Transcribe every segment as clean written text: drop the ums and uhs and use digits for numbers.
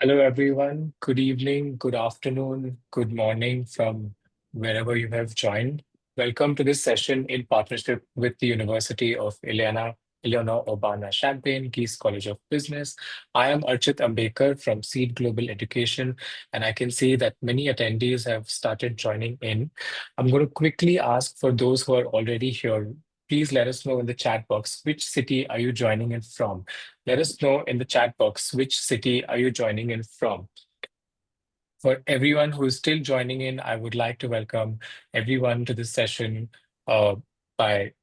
Hello, everyone. Good evening, good afternoon, good morning from wherever you have joined. Welcome to this session in partnership with the University of Illinois Urbana-Champaign, Gies College of Business. I am Archit Ambekar from Seed Global Education, and I can see that many attendees have started joining in. I'm going to quickly ask for those who are already here, please let us know in the chat box which city are you joining in from. Let us know in the chat box which city are you joining in from. For everyone who is still joining in, I would like to welcome everyone to this session uh, by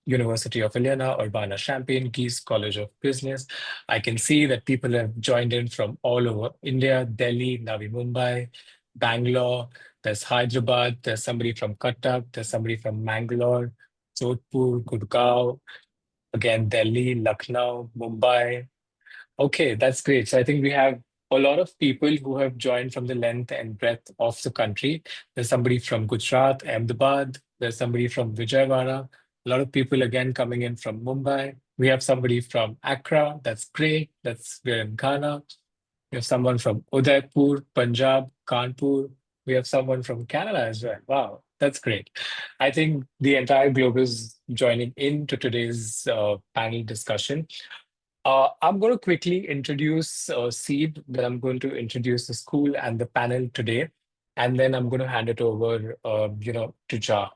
University of Illinois, Urbana-Champaign, Gies College of Business. I can see that people have joined in from all over India, Delhi, Navi Mumbai, Bangalore, there's Hyderabad, there's somebody from Cuttack, there's somebody from Mangalore, Jodhpur, Gurgaon, again, Delhi, Lucknow, Mumbai. Okay, that's great. So I think we have a lot of people who have joined from the length and breadth of the country. There's somebody from Gujarat, Ahmedabad. There's somebody from Vijayawada. A lot of people again coming in from Mumbai. We have somebody from Accra. That's great. We're in Ghana. We have someone from Udaipur, Punjab, Kanpur. We have someone from Canada as well. Wow, that's great. I think the entire globe is joining in to today's panel discussion. I'm going to quickly introduce Seed, then I'm going to introduce the school and the panel today, and then I'm going to hand it over, to Ja.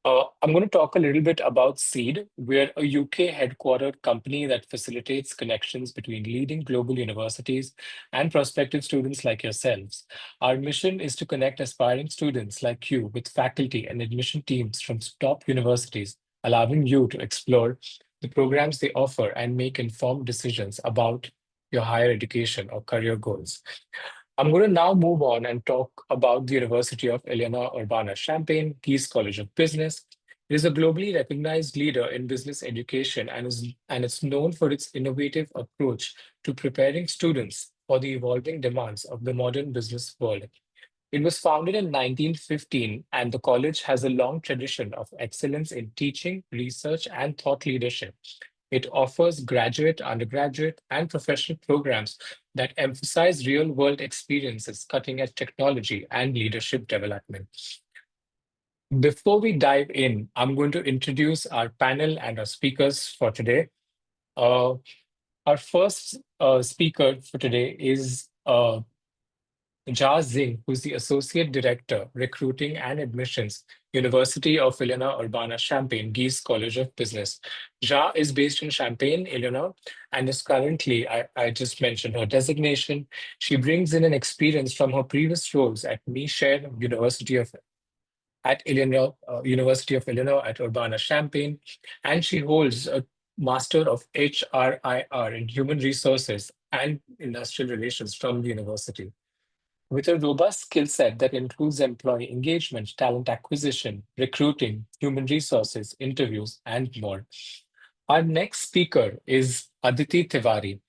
I'm going to talk a little bit about Seed. We're a UK headquartered company that facilitates connections between leading global universities and prospective students like yourselves. Our mission is to connect aspiring students like you with faculty and admission teams from top universities, allowing you to explore the programs they offer and make informed decisions about your higher education or career goals. I'm going to now move on and talk about the University of Illinois Urbana-Champaign, Gies College of Business. It is a globally recognized leader in business education and it's known for its innovative approach to preparing students for the evolving demands of the modern business world. It was founded in 1915, and the college has a long tradition of excellence in teaching, research, and thought leadership. It offers graduate, undergraduate, and professional programs that emphasize real world experiences, cutting edge technology, and leadership development. Before we dive in, I'm going to introduce our panel and our speakers for today. Uh, our first speaker for today is Jia Zing, who's the Associate Director, Recruiting and Admissions, University of Illinois Urbana-Champaign, Gies College of Business. Jia is based in Champaign, Illinois, and is currently, I just mentioned her designation. She brings in an experience from her previous roles at Michigan University of at Illinois, University of Illinois at Urbana-Champaign, and she holds a Master of HRIR in Human Resources and Industrial Relations from the university. With a robust skill set that includes employee engagement, talent acquisition, recruiting, human resources, interviews, and more. Our next speaker is Aditi Tiwari.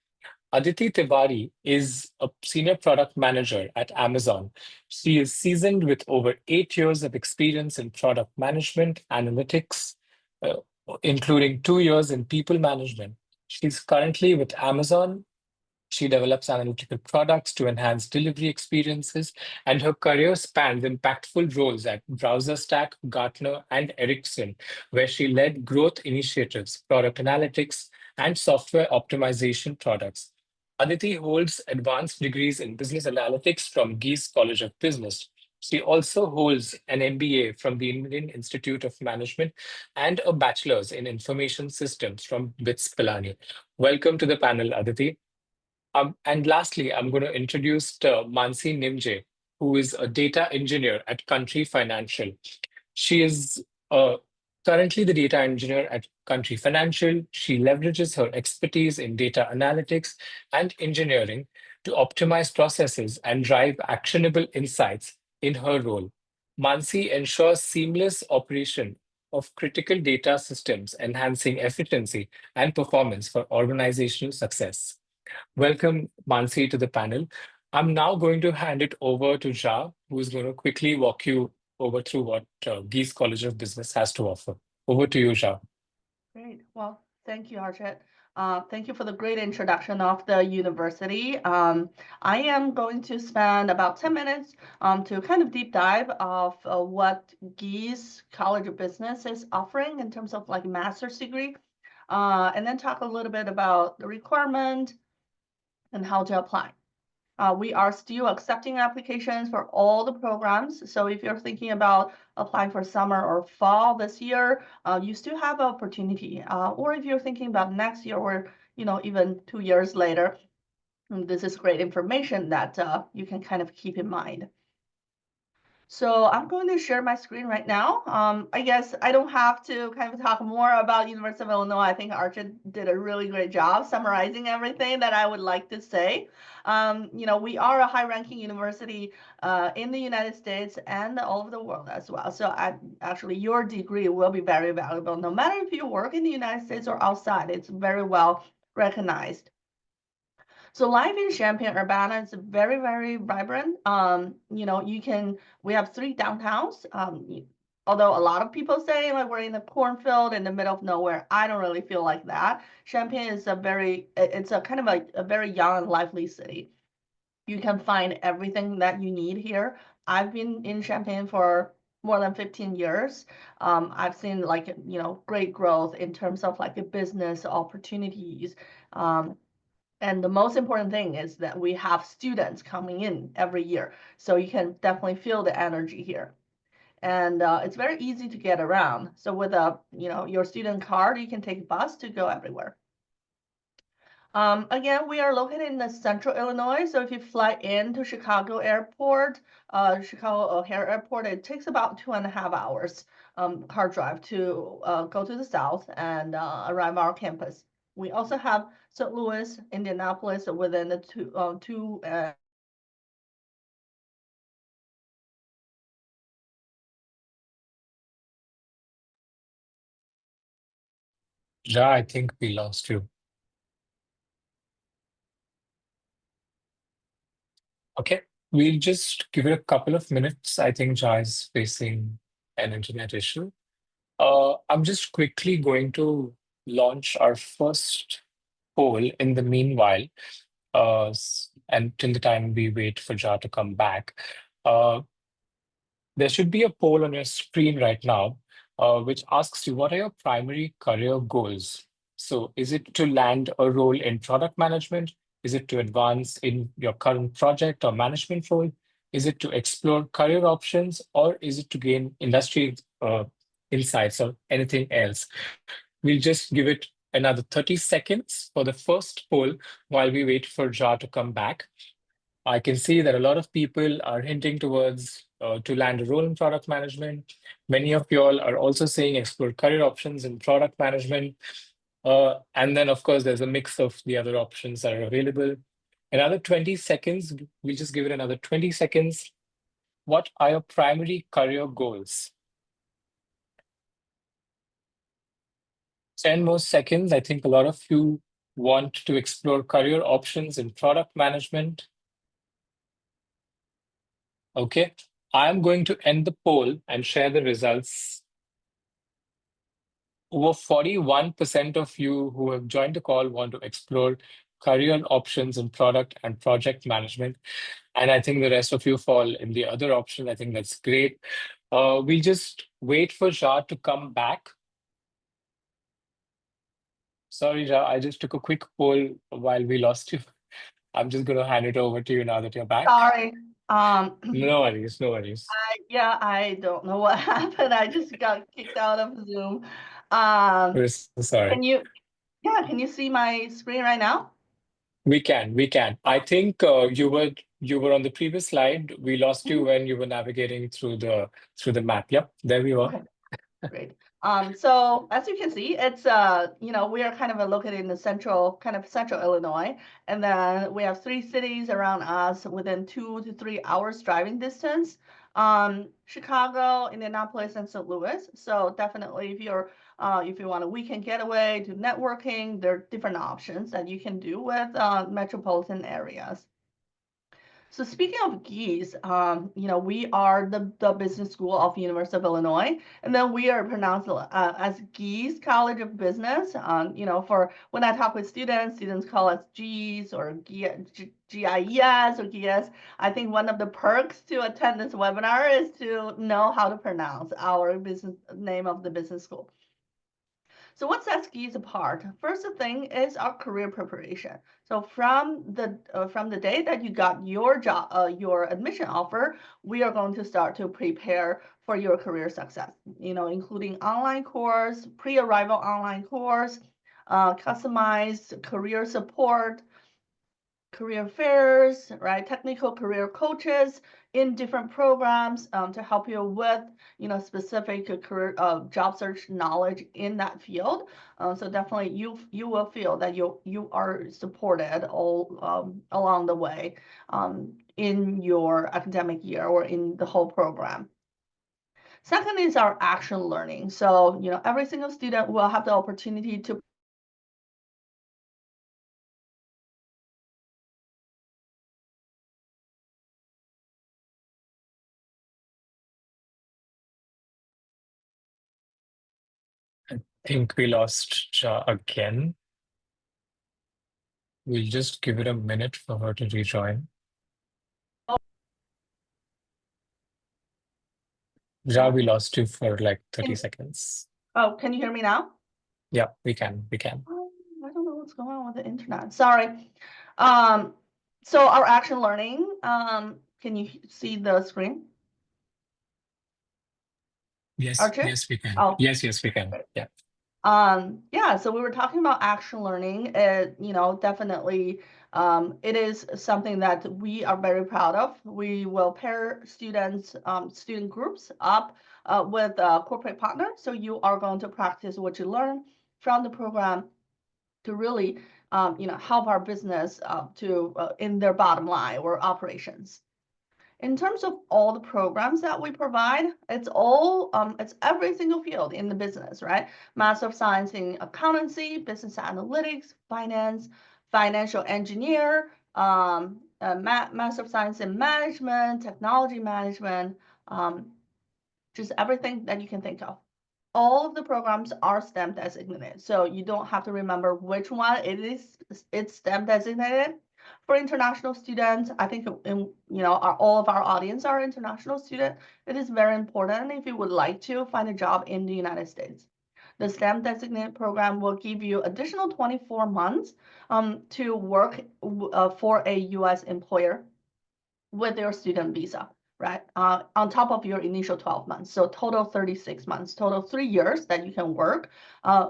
Aditi Tiwari is a senior product manager at Amazon. She is seasoned with over 8 years of experience in product management, analytics, uh, including 2 years in people management. She's currently with Amazon. She develops analytical products to enhance delivery experiences, and her career spans impactful roles at BrowserStack, Gartner, and Ericsson, where she led growth initiatives, product analytics, and software optimization products. Aditi holds advanced degrees in business analytics from Gies College of Business. She also holds an MBA from the Indian Institute of Management and a bachelor's in information systems from BITS Pilani. Welcome to the panel, Aditi. And lastly, I'm going to introduce Mansi Nimje, who is a data engineer at Country Financial. She is currently the data engineer at Country Financial. She leverages her expertise in data analytics and engineering to optimize processes and drive actionable insights in her role. Mansi ensures seamless operation of critical data systems, enhancing efficiency and performance for organizational success. Welcome, Mansi, to the panel. I'm now going to hand it over to Ja, who is going to quickly walk you over through what Geese College of Business has to offer. Over to you, Ja. Great. Well, thank you, Harshit. Thank you for the great introduction of the university. I am going to spend about 10 minutes to kind of deep dive of what Gies College of Business is offering in terms of like master's degree, and then talk a little bit about the requirement and how to apply. We are still accepting applications for all the programs. So if you're thinking about applying for summer or fall this year, you still have opportunity. Or if you're thinking about next year or even 2 years later, this is great information that you can kind of keep in mind. So I'm going to share my screen right now. I guess I don't have to kind of talk more about University of Illinois. I think Archie did a really great job summarizing everything that I would like to say. We are a high-ranking university in the United States and all over the world as well. So actually, your degree will be very valuable, no matter if you work in the United States or outside. It's very well recognized. So life in Champaign, Urbana is very, very vibrant. We have 3 downtowns. Although a lot of people say like we're in the cornfield in the middle of nowhere, I don't really feel like that. Champaign is it's a kind of a very young and lively city. You can find everything that you need here. I've been in Champaign for more than 15 years. I've seen great growth in terms of like the business opportunities. And the most important thing is that we have students coming in every year. So you can definitely feel the energy here. And it's very easy to get around. So with your student card, you can take a bus to go everywhere. Again, we are located in the central Illinois. So if you fly into Chicago Airport, Chicago O'Hare Airport, it takes about 2.5 hours car drive to go to the south and arrive our campus. We also have St. Louis, Indianapolis within the two. Ja, I think we lost you. Okay, we'll just give it a couple of minutes. I think Ja is facing an internet issue. I'm just quickly going to launch our first poll in the meanwhile, and till the time we wait for Ja to come back. Uh, there should be a poll on your screen right now, which asks you, what are your primary career goals? So is it to land a role in product management? Is it to advance in your current project or management role? Is it to explore career options, or is it to gain industry insights or anything else? We'll just give it another 30 seconds for the first poll while we wait for Ja to come back. I can see that a lot of people are hinting towards to land a role in product management. Many of you all are also saying explore career options in product management. And then, of course, there's a mix of the other options that are available. Another 20 seconds, we'll just give it another 20 seconds. What are your primary career goals? 10 more seconds. I think a lot of you want to explore career options in product management. Okay, I'm going to end the poll and share the results. Over 41% of you who have joined the call want to explore career options in product and project management. And I think the rest of you fall in the other option. I think that's great. We'll just wait for Ja to come back. Sorry, Ja, I just took a quick poll while we lost you. I'm just going to hand it over to you now that you're back. Sorry. No worries, no worries. I don't know what happened. I just got kicked out of Zoom. We're so sorry. Can you see my screen right now? We can, we can. I think you were on the previous slide. We lost you when you were navigating through the map. Yep, there we were. Okay, great. So as you can see, it's we are kind of located in the central Illinois, and then we have 3 cities around us within 2 to 3 hours driving distance. Chicago, Indianapolis, and St. Louis. So definitely, if you want a weekend getaway to networking, there are different options that you can do with metropolitan areas. So speaking of Gies, we are the business school of University of Illinois, and then we are pronounced as Gies College of Business. For when I talk with students, students call us Gies or GIES or Gies. I think one of the perks to attend this webinar is to know how to pronounce our business name of the business school. So what sets Gies apart? First thing is our career preparation. So from the day that you got your job, your admission offer, we are going to start to prepare for your career success. Including online course, pre-arrival online course, customized career support, career fairs, right? Technical career coaches in different programs to help you with, specific career job search knowledge in that field. So definitely you will feel that you are supported all along the way in your academic year or in the whole program. Second is our action learning. So, every single student will have the opportunity to I think we lost Ja again. We'll just give it a minute for her to rejoin. Ja, we lost you for like 30 seconds. Oh, can you hear me now? Yeah, we can. We can. I don't know what's going on with the internet. Sorry. So our action learning, can you see the screen? Yes, Archer? yes, we can. Oh, Yes, yes, we can. Yeah. yeah, so we were talking about action learning. It, definitely, it is something that we are very proud of. We will pair students, student groups up with a corporate partner. So you are going to practice what you learn from the program to really, help our business to in their bottom line or operations. In terms of all the programs that we provide, it's every single field in the business, right? Master of Science in Accountancy, Business Analytics, Finance, Financial Engineer, Master of Science in Management, Technology Management, just everything that you can think of. All of the programs are STEM designated, so you don't have to remember which one it is. It's STEM designated. For international students, I think all of our audience are international students. It is very important if you would like to find a job in the United States. The STEM designated program will give you additional 24 months to work for a U.S. employer with your student visa, right? On top of your initial 12 months. So total 36 months, total 3 years that you can work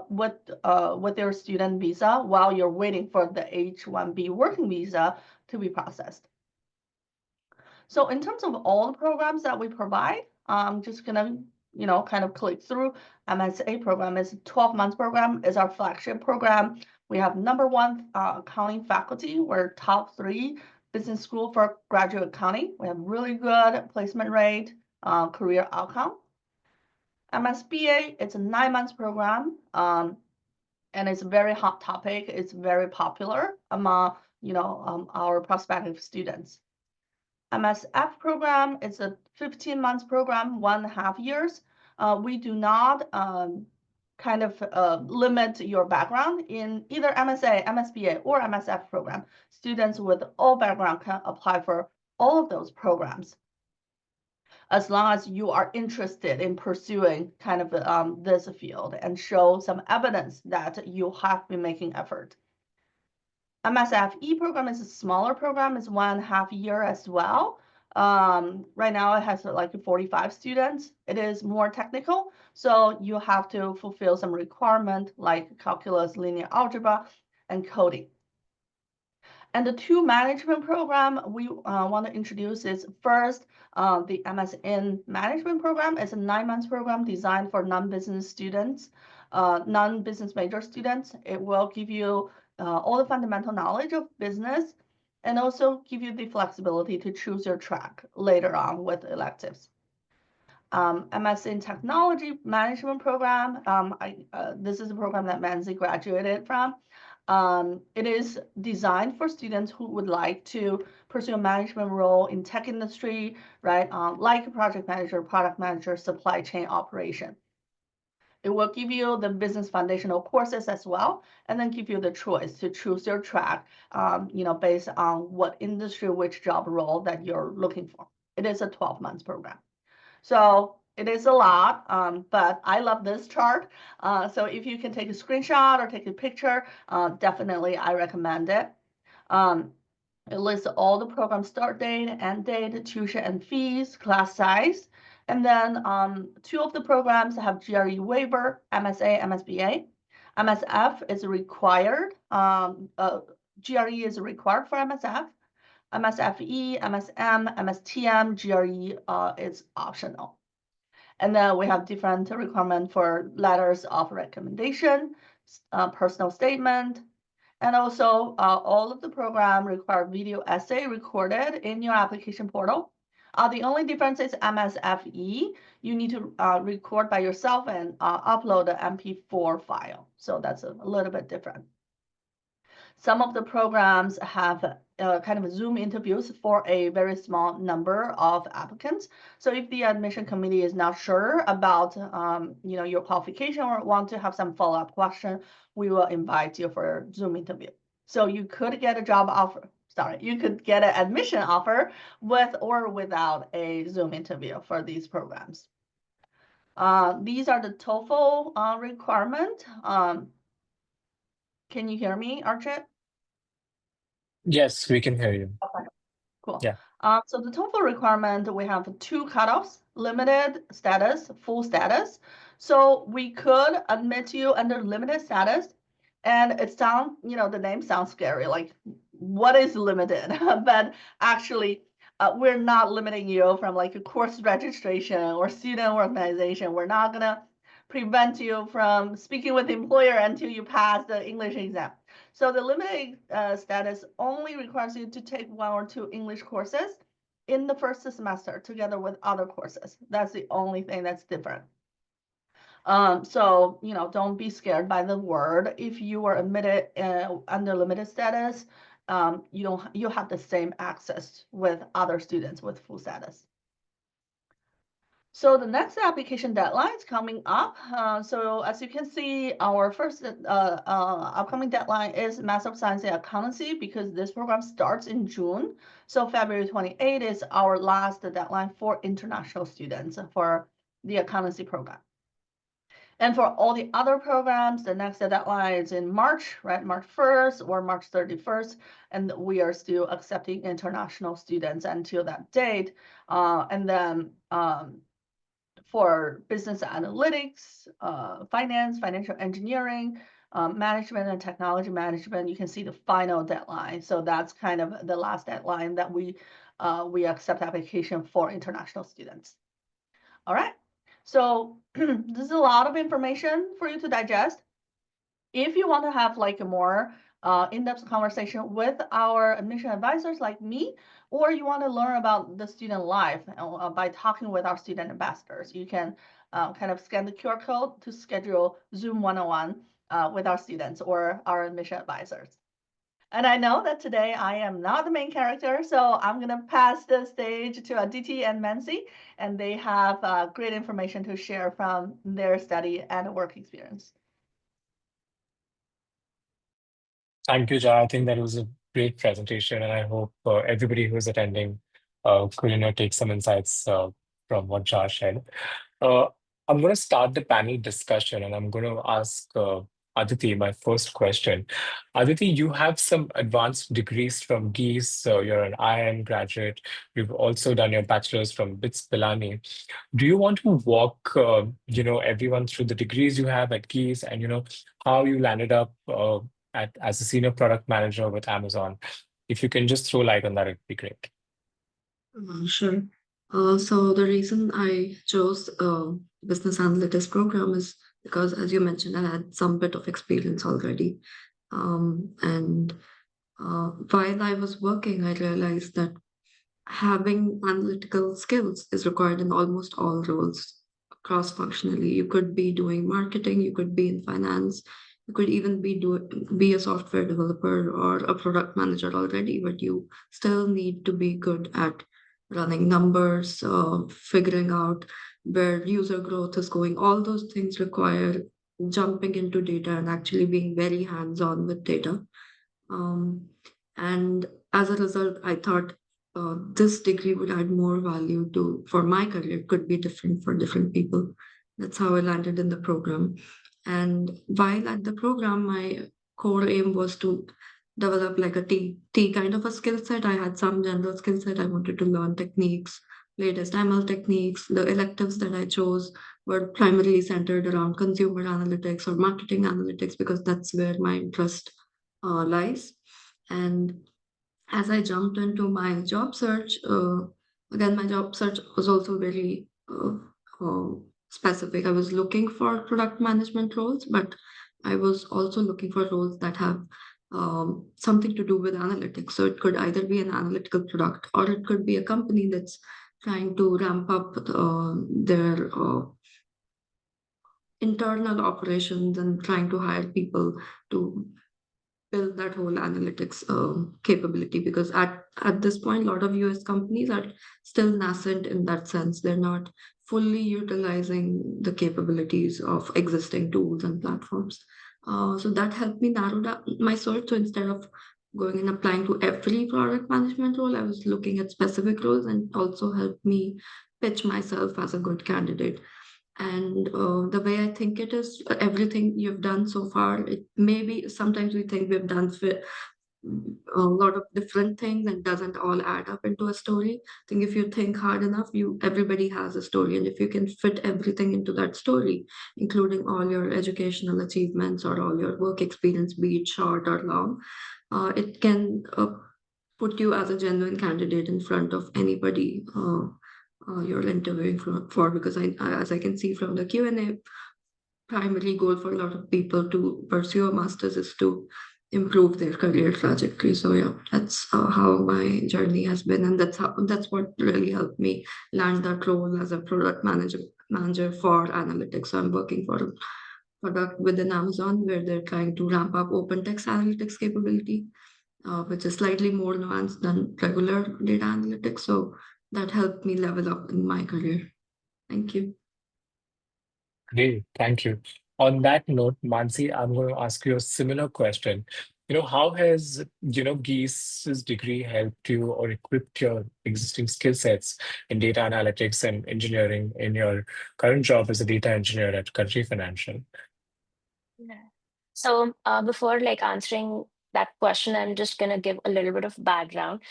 with your student visa while you're waiting for the H-1B working visa to be processed. So in terms of all the programs that we provide, I'm just gonna, kind of click through. MSA program is a 12-month program, is our flagship program. We have #1 accounting faculty. We're top 3 business school for graduate accounting. We have really good placement rate, career outcome. MSBA, it's a 9-month program, and it's a very hot topic. It's very popular among, our prospective students. MSF program is a 15-month program, 1.5 years. We do not kind of limit your background in either MSA, MSBA, or MSF program. Students with all background can apply for all of those programs, as long as you are interested in pursuing kind of this field and show some evidence that you have been making effort. MSFE program is a smaller program, it's 1.5 year as well. Right now it has like 45 students. It is more technical, so you have to fulfill some requirement like calculus, linear algebra, and coding. And the 2 management program we want to introduce is first, the MSN management program is a 9-month program designed for non-business students, non-business major students. It will give you all the fundamental knowledge of business and also give you the flexibility to choose your track later on with electives. MS in Technology Management Program, this is a program that Manzi graduated from. It is designed for students who would like to pursue a management role in tech industry, right? Like project manager, product manager, supply chain operation. It will give you the business foundational courses as well, and then give you the choice to choose your track, based on what industry, which job role that you're looking for. It is a 12 months program. So it is a lot, but I love this chart. So if you can take a screenshot or take a picture, definitely I recommend it. It lists all the program start date, end date, tuition and fees, class size. And then two of the programs have GRE waiver, MSA, MSBA. MSF is required. GRE is required for MSF. MSFE, MSM, MSTM, GRE is optional. And then we have different requirements for letters of recommendation, personal statement, and also all of the program require video essay recorded in your application portal. The only difference is MSFE. You need to record by yourself and upload the MP4 file. So that's a little bit different. Some of the programs have kind of Zoom interviews for a very small number of applicants. So if the admission committee is not sure about your qualification or want to have some follow-up question, we will invite you for a Zoom interview. So you could get a job offer. Sorry, you could get an admission offer with or without a Zoom interview for these programs. These are the TOEFL requirement. Can you hear me, Archit? Yes, we can hear you. Okay, cool. Yeah. So the TOEFL requirement, we have two cutoffs: limited status, full status. So we could admit you under limited status, and it sounds, the name sounds scary, like what is limited? But actually, we're not limiting you from like a course registration or student organization. We're not gonna prevent you from speaking with the employer until you pass the English exam. So the limited status only requires you to take one or two English courses in the first semester together with other courses. That's the only thing that's different. So, don't be scared by the word. If you are admitted under limited status, you have the same access with other students with full status. So the next application deadline is coming up. So as you can see, our first upcoming deadline is Master of Science in Accountancy, because this program starts in June. So February 28 is our last deadline for international students for the accountancy program. And for all the other programs, the next deadline is in March, right? March 1st or March 31st. And we are still accepting international students until that date. And then for business analytics, finance, financial engineering, management and technology management, you can see the final deadline. So that's kind of the last deadline that we accept application for international students. All right, so this is a lot of information for you to digest. If you want to have like a more in-depth conversation with our admission advisors like me, or you want to learn about the student life by talking with our student ambassadors, you can kind of scan the QR code to schedule Zoom 101 with our students or our admission advisors. And I know that today I am not the main character, so I'm going to pass the stage to Aditi and Mansi, and they have great information to share from their study and work experience. Thank you, Ja. I think that was a great presentation, and I hope everybody who is attending could take some insights from what Ja shared. Uh, I'm going to start the panel discussion, and I'm going to ask Aditi my first question. Aditi, you have some advanced degrees from Gies, so you're an IIM graduate. You've also done your bachelor's from BITS Pilani. Do you want to walk, everyone through the degrees you have at Gies and, how you landed up as a senior product manager with Amazon? If you can just throw light on that, it'd be great. Sure. So the reason I chose business analytics program is because, as you mentioned, I had some bit of experience already. And while I was working, I realized that having analytical skills is required in almost all roles cross-functionally. You could be doing marketing, you could be in finance, You could even be a software developer or a product manager already, but you still need to be good at running numbers, figuring out where user growth is going. All those things require jumping into data and actually being very hands-on with data. Um, and as a result, I thought this degree would add more value to for my career. It could be different for different people. That's how I landed in the program. And while at the program, my core aim was to develop like a T kind of a skill set. I had some general skill set. I wanted to learn techniques, latest ML techniques. The electives that I chose were primarily centered around consumer analytics or marketing analytics because that's where my interest lies. And as I jumped into my job search, again, my job search was also very uh, specific. I was looking for product management roles, but I was also looking for roles that have something to do with analytics. So it could either be an analytical product or it could be a company that's trying to ramp up their internal operations and trying to hire people to build that whole analytics capability because at this point a lot of US companies are still nascent in that sense. They're not fully utilizing the capabilities of existing tools and platforms. So that helped me narrow down my search. So instead of going and applying to every product management role, I was looking at specific roles and also helped me pitch myself as a good candidate. And the way I think it is, everything you've done so far, it maybe sometimes we think we've done a lot of different things and doesn't all add up into a story. I think if you think hard enough, you everybody has a story, and if you can fit everything into that story, including all your educational achievements or all your work experience, be it short or long, it can put you as a genuine candidate in front of anybody you're interviewing for because as I can see from the Q&A, primary goal for a lot of people to pursue a master's is to improve their career trajectory. So yeah, that's how my journey has been, and that's what really helped me land that role as a product manager for analytics. So I'm working for a product within Amazon where they're trying to ramp up open text analytics capability, which is slightly more nuanced than regular data analytics. So that helped me level up in my career. Thank you. Great, thank you. On that note, Mansi, I'm going to ask you a similar question. How has, Geese's degree helped you or equipped your existing skill sets in data analytics and engineering in your current job as a data engineer at Country Financial? Yeah. So before like answering that question, I'm just gonna give a little bit of background.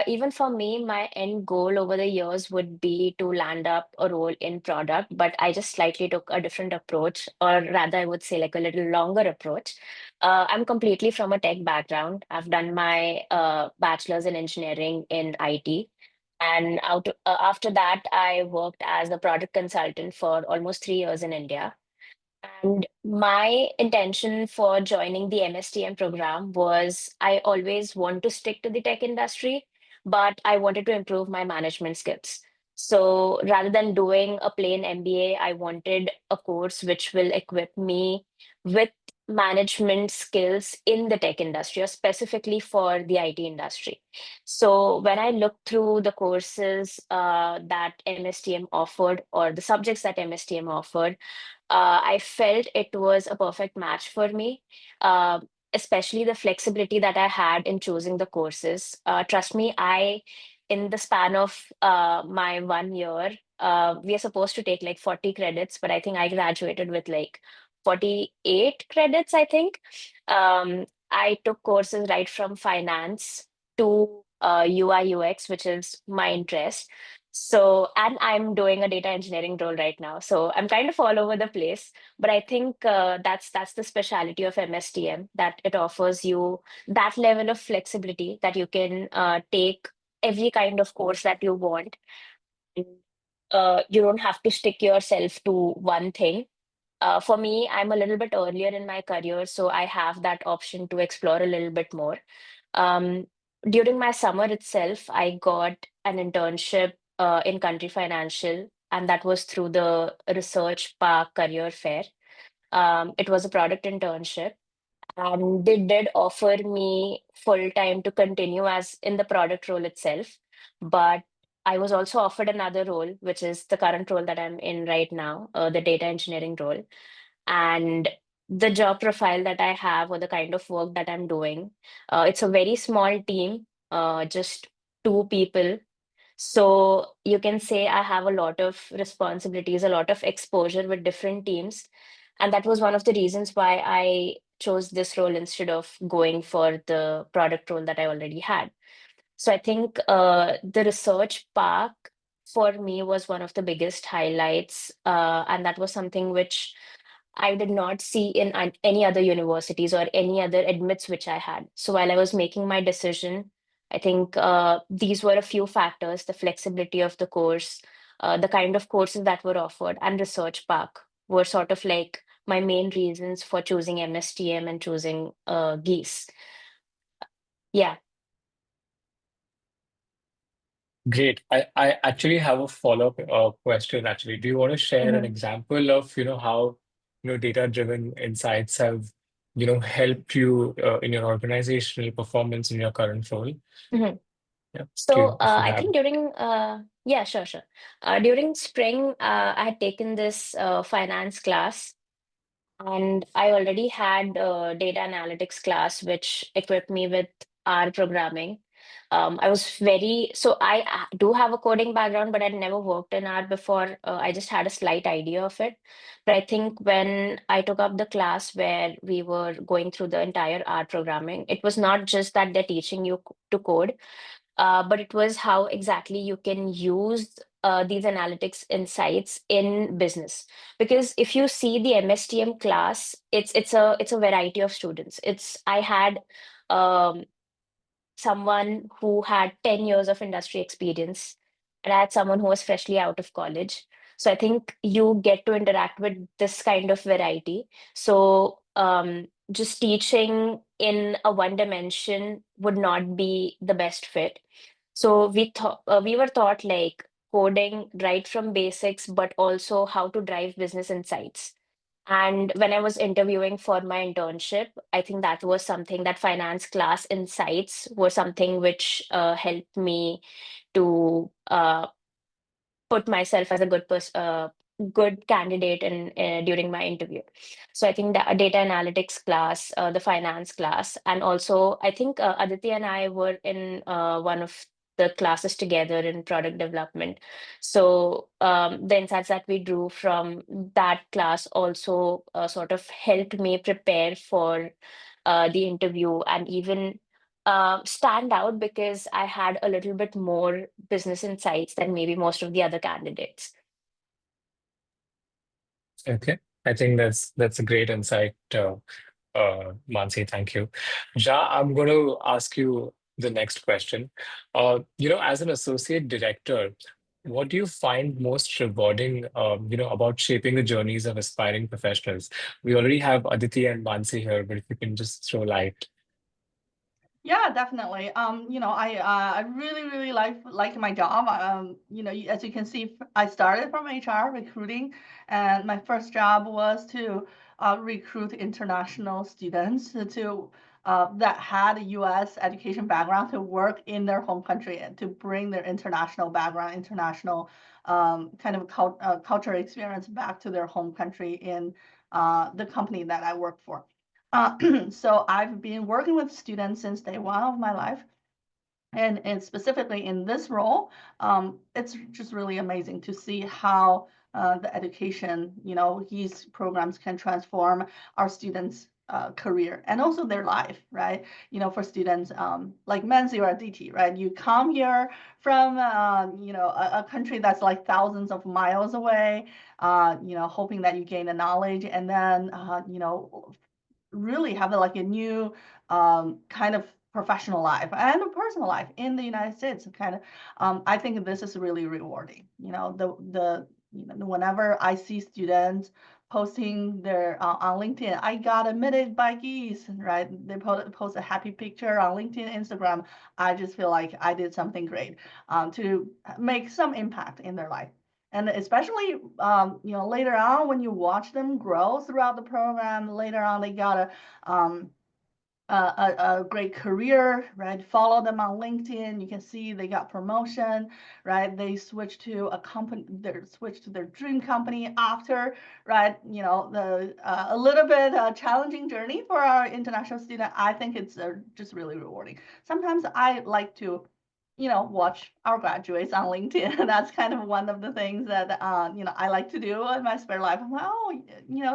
Even for me, my end goal over the years would be to land up a role in product, but I just slightly took a different approach, or rather, I would say like a little longer approach. I'm completely from a tech background. I've done my bachelor's in engineering in IT. And after that, I worked as a product consultant for almost 3 years in India. And my intention for joining the MSTM program was I always want to stick to the tech industry, but I wanted to improve my management skills. So rather than doing a plain MBA, I wanted a course which will equip me with management skills in the tech industry, or specifically for the IT industry. So when I looked through the courses that MSTM offered, or the subjects that MSTM offered, I felt it was a perfect match for me, uh, especially the flexibility that I had in choosing the courses. Trust me, in the span of my 1 year, we are supposed to take like 40 credits, but I think I graduated with like 48 credits, I think. I took courses right from finance to UI UX, which is my interest. So, and I'm doing a data engineering role right now. So I'm kind of all over the place. But I think that's the speciality of MSTM, that it offers you that level of flexibility that you can take every kind of course that you want. And, you don't have to stick yourself to one thing. For me, I'm a little bit earlier in my career, so I have that option to explore a little bit more. Um, During my summer itself, I got an internship in Country Financial, and that was through the Research Park Career Fair. It was a product internship, and they did offer me full time to continue as in the product role itself. But I was also offered another role, which is the current role that I'm in right now, the data engineering role. And the job profile that I have, or the kind of work that I'm doing, it's a very small team, just two people. So you can say I have a lot of responsibilities, a lot of exposure with different teams. And that was one of the reasons why I chose this role instead of going for the product role that I already had. So I think the research park for me was one of the biggest highlights. And that was something which I did not see in any other universities or any other admits which I had. So while I was making my decision, I think these were a few factors: the flexibility of the course, the kind of courses that were offered, and research park were sort of like my main reasons for choosing MSTM and choosing Geese. Yeah. Great. I actually have a follow-up question actually. Do you want to share an Mhm. example of, how, data-driven insights have, helped you in your organizational performance in your current role? Mhm. Yeah, So if you I have. think during yeah, sure, sure. During spring, I had taken this finance class, and I already had a data analytics class, which equipped me with R programming. I was so I do have a coding background, but I'd never worked in R before. I just had a slight idea of it. But I think when I took up the class where we were going through the entire R programming, it was not just that they're teaching you to code, but it was how exactly you can use these analytics insights in business. Because if you see the MSTM class, it's a variety of students. I had um, someone who had 10 years of industry experience, and I had someone who was freshly out of college. So I think you get to interact with this kind of variety. So just teaching in a one dimension would not be the best fit. So we were taught like coding right from basics, but also how to drive business insights. And when I was interviewing for my internship, I think that was something, that finance class insights were something which helped me to put myself as a good candidate in during my interview. So I think the data analytics class, the finance class, and also I think Aditi and I were in one of the classes together in product development. So the insights that we drew from that class also sort of helped me prepare for the interview, and even stand out because I had a little bit more business insights than maybe most of the other candidates. Okay. I think that's a great insight, Mansi. Thank you. Ja, I'm going to ask you the next question. As an associate director, what do you find most rewarding, about shaping the journeys of aspiring professionals? We already have Aditi and Mansi here, but if you can just throw light. Yeah, definitely. I really, really like my job. As you can see, I started from HR recruiting, and my first job was to recruit international students to that had a U.S. education background to work in their home country and to bring their international background, international kind of cultural experience back to their home country in the company that I work for. So I've been working with students since day one of my life. And specifically in this role, it's just really amazing to see how the education, these programs can transform our students' career and also their life, right? For students like Mansi or Aditi, right? You come here from, a country that's like thousands of miles away, hoping that you gain the knowledge, and then, really have like a new kind of professional life and a personal life in the United States. Kind of, I think this is really rewarding. Whenever I see students posting their on LinkedIn, I got admitted by Geese, right? They post a happy picture on LinkedIn, Instagram. I just feel like I did something great to make some impact in their life. And especially, later on when you watch them grow throughout the program, later on they got a great career, right? Follow them on LinkedIn. You can see they got promotion, right? They switched to their dream company after, right? A little bit challenging journey for our international student. I think it's just really rewarding. Sometimes I like to watch our graduates on LinkedIn. That's kind of one of the things that, I like to do in my spare life. I'm like, oh,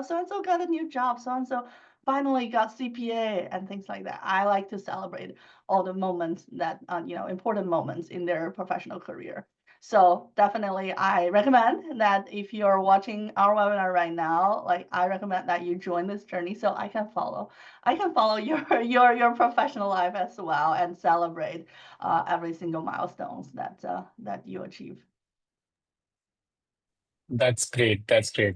so-and-so got a new job, so-and-so finally got CPA and things like that. I like to celebrate all the moments that, important moments in their professional career. So definitely I recommend that if you're watching our webinar right now, like I recommend that you join this journey so I can follow your professional life as well and celebrate every single milestones that you achieve. That's great. That's great.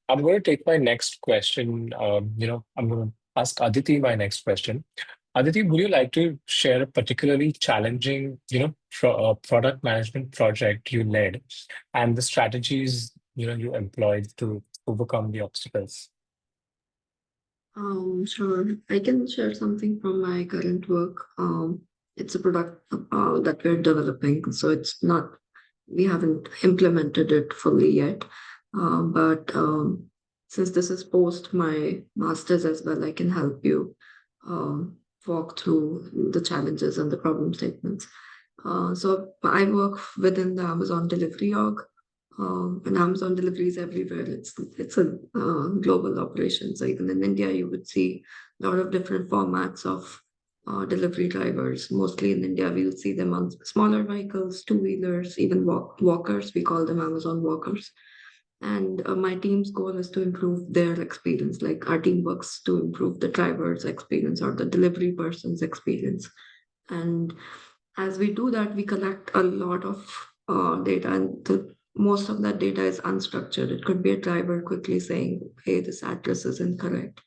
I'm going to take my next question. I'm going to ask Aditi my next question. Aditi, would you like to share a particularly challenging, product management project you led and the strategies, you employed to overcome the obstacles? Sure. I can share something from my current work. It's a product that we're developing, so it's not, we haven't implemented it fully yet. But since this is post my master's as well, I can help you walk through the challenges and the problem statements. So I work within the Amazon delivery org, and Amazon deliveries everywhere. It's a global operation. So even in India, you would see a lot of different formats of delivery drivers. Mostly in India, we'll see them on smaller vehicles, two-wheelers, even walkers. We call them Amazon walkers. And my team's goal is to improve their experience. Like our team works to improve the driver's experience or the delivery person's experience. And as we do that, we collect a lot of data, and most of that data is unstructured. It could be a driver quickly saying, hey, this address is incorrect.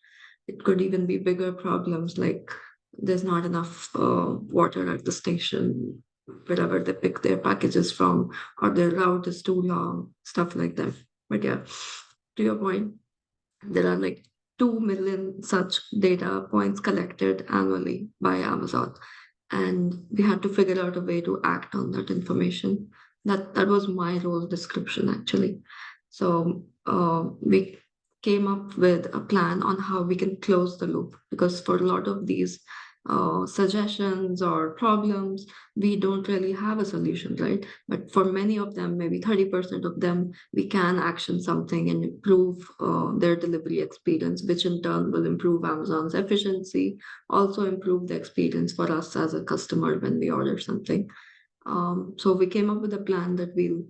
It could even be bigger problems like there's not enough water at the station, wherever they pick their packages from, or their route is too long, stuff like that. But yeah, to your point, there are like 2 million such data points collected annually by Amazon. And we had to figure out a way to act on that information. That was my role description actually. So we came up with a plan on how we can close the loop, because for a lot of these suggestions or problems, we don't really have a solution, right? But for many of them, maybe 30% of them, we can action something and improve their delivery experience, which in turn will improve Amazon's efficiency, also improve the experience for us as a customer when we order something. So we came up with a plan that we'll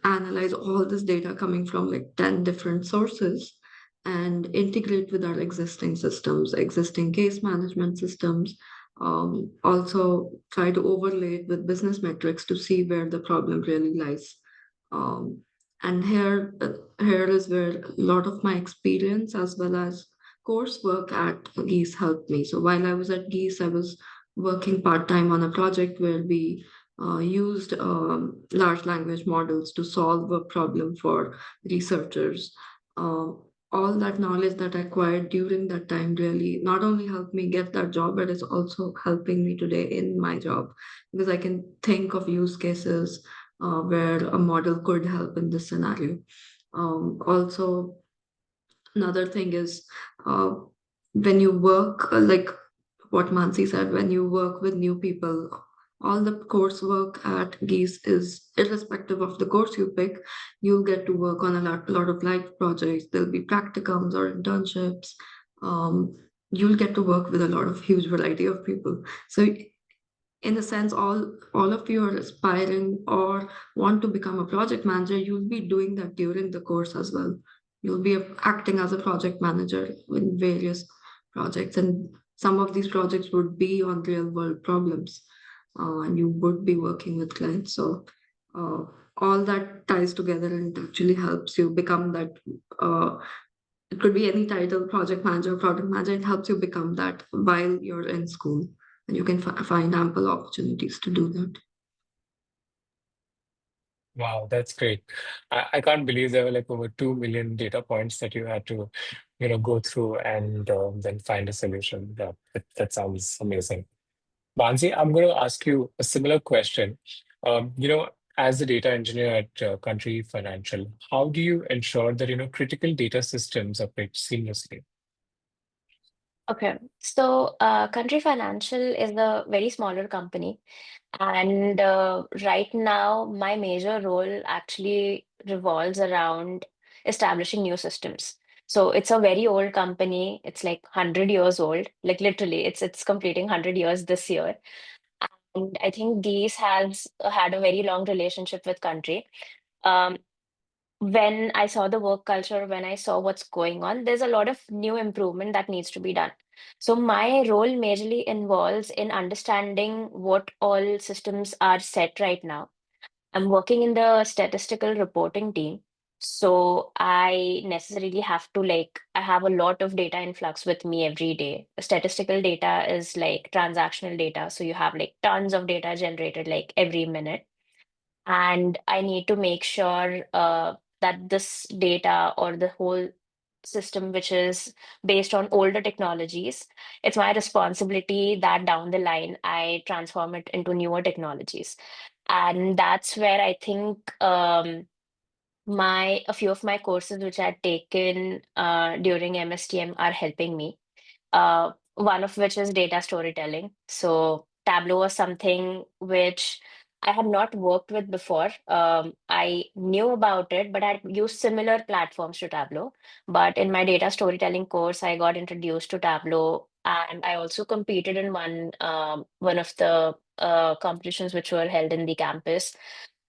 analyze all this data coming from like 10 different sources and integrate with our existing systems, existing case management systems. Also try to overlay it with business metrics to see where the problem really lies. Um, and here is where a lot of my experience as well as coursework at Gies helped me. So while I was at Gies, I was working part-time on a project where we used large language models to solve a problem for researchers. All that knowledge that I acquired during that time really not only helped me get that job, but it's also helping me today in my job, because I can think of use cases where a model could help in this scenario. Also, another thing is uh, when you work, like what Mansi said, when you work with new people, all the coursework at Geese is irrespective of the course you pick, you'll get to work on a lot of live projects. There'll be practicums or internships. Um, you'll get to work with a lot of huge variety of people. So in a sense, all of you are aspiring or want to become a project manager, you'll be doing that during the course as well. You'll be acting as a project manager in various projects, and some of these projects would be on real world problems, and you would be working with clients. So uh, all that ties together and it actually helps you become that. It could be any title, project manager, product manager. It helps you become that while you're in school, and you can find ample opportunities to do that. Wow, that's great. I can't believe there were like over 2 million data points that you had to, go through and then find a solution. That sounds amazing. Bansi, I'm going to ask you a similar question. As a data engineer at Country Financial, how do you ensure that, critical data systems operate seamlessly? Okay, so Country Financial is a very smaller company, and right now my major role actually revolves around establishing new systems. So it's a very old company. It's like 100 years old. Like literally, it's completing 100 years this year. And I think Geese has had a very long relationship with Country. Um, when I saw the work culture, when I saw what's going on, there's a lot of new improvement that needs to be done. So my role majorly involves in understanding what all systems are set right now. I'm working in the statistical reporting team. So I necessarily have to I have a lot of data influx with me every day. Statistical data is like transactional data. So you have like tons of data generated like every minute, and I need to make sure that this data or the whole system, which is based on older technologies, it's my responsibility that down the line I transform it into newer technologies. And that's where I think my a few of my courses which I've taken during MSTM are helping me, one of which is data storytelling. So Tableau was something which I had not worked with before. I knew about it, but I'd used similar platforms to Tableau. But in my data storytelling course, I got introduced to Tableau, and I also competed in one of the competitions which were held in the campus.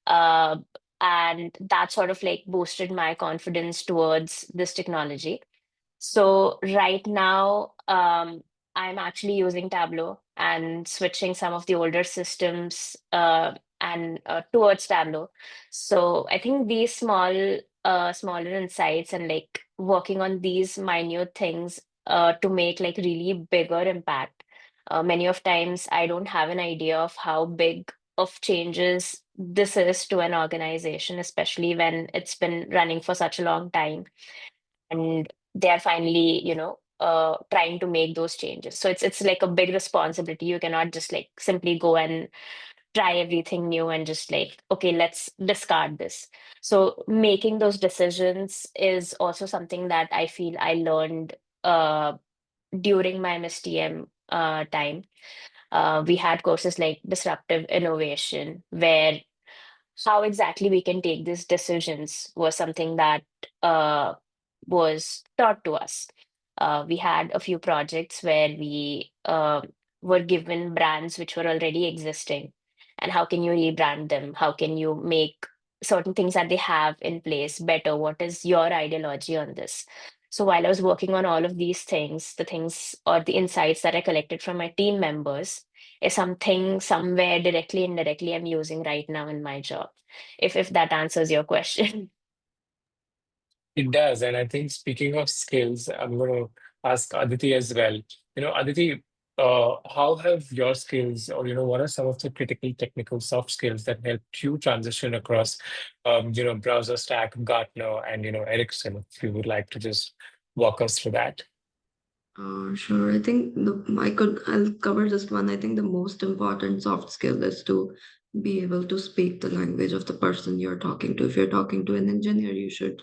Uh, and that sort of like boosted my confidence towards this technology. So right now, I'm actually using Tableau and switching some of the older systems and towards Tableau. So I think these smaller insights and like working on these minute things to make like really bigger impact. Many of times I don't have an idea of how big of changes this is to an organization, especially when it's been running for such a long time and they are finally trying to make those changes. So it's like a big responsibility. You cannot just like simply go and try everything new and just like, okay, let's discard this. So making those decisions is also something that I feel I learned during my MSTM time. We had courses like disruptive innovation, where how exactly we can take these decisions was something that uh, was taught to us. We had a few projects where we were given brands which were already existing, and how can you rebrand them? How can you make certain things that they have in place better? What is your ideology on this? So while I was working on all of these things, the things or the insights that I collected from my team members is something somewhere directly, indirectly I'm using right now in my job. If that answers your question. It does. And I think speaking of skills, I'm going to ask Aditi as well. Aditi, how have your skills, or, what are some of the critical technical soft skills that helped you transition across, Browser Stack, Gartner, and, Ericsson? If you would like to just walk us through that. Sure. I think I'll cover just one. I think the most important soft skill is to be able to speak the language of the person you're talking to. If you're talking to an engineer, you should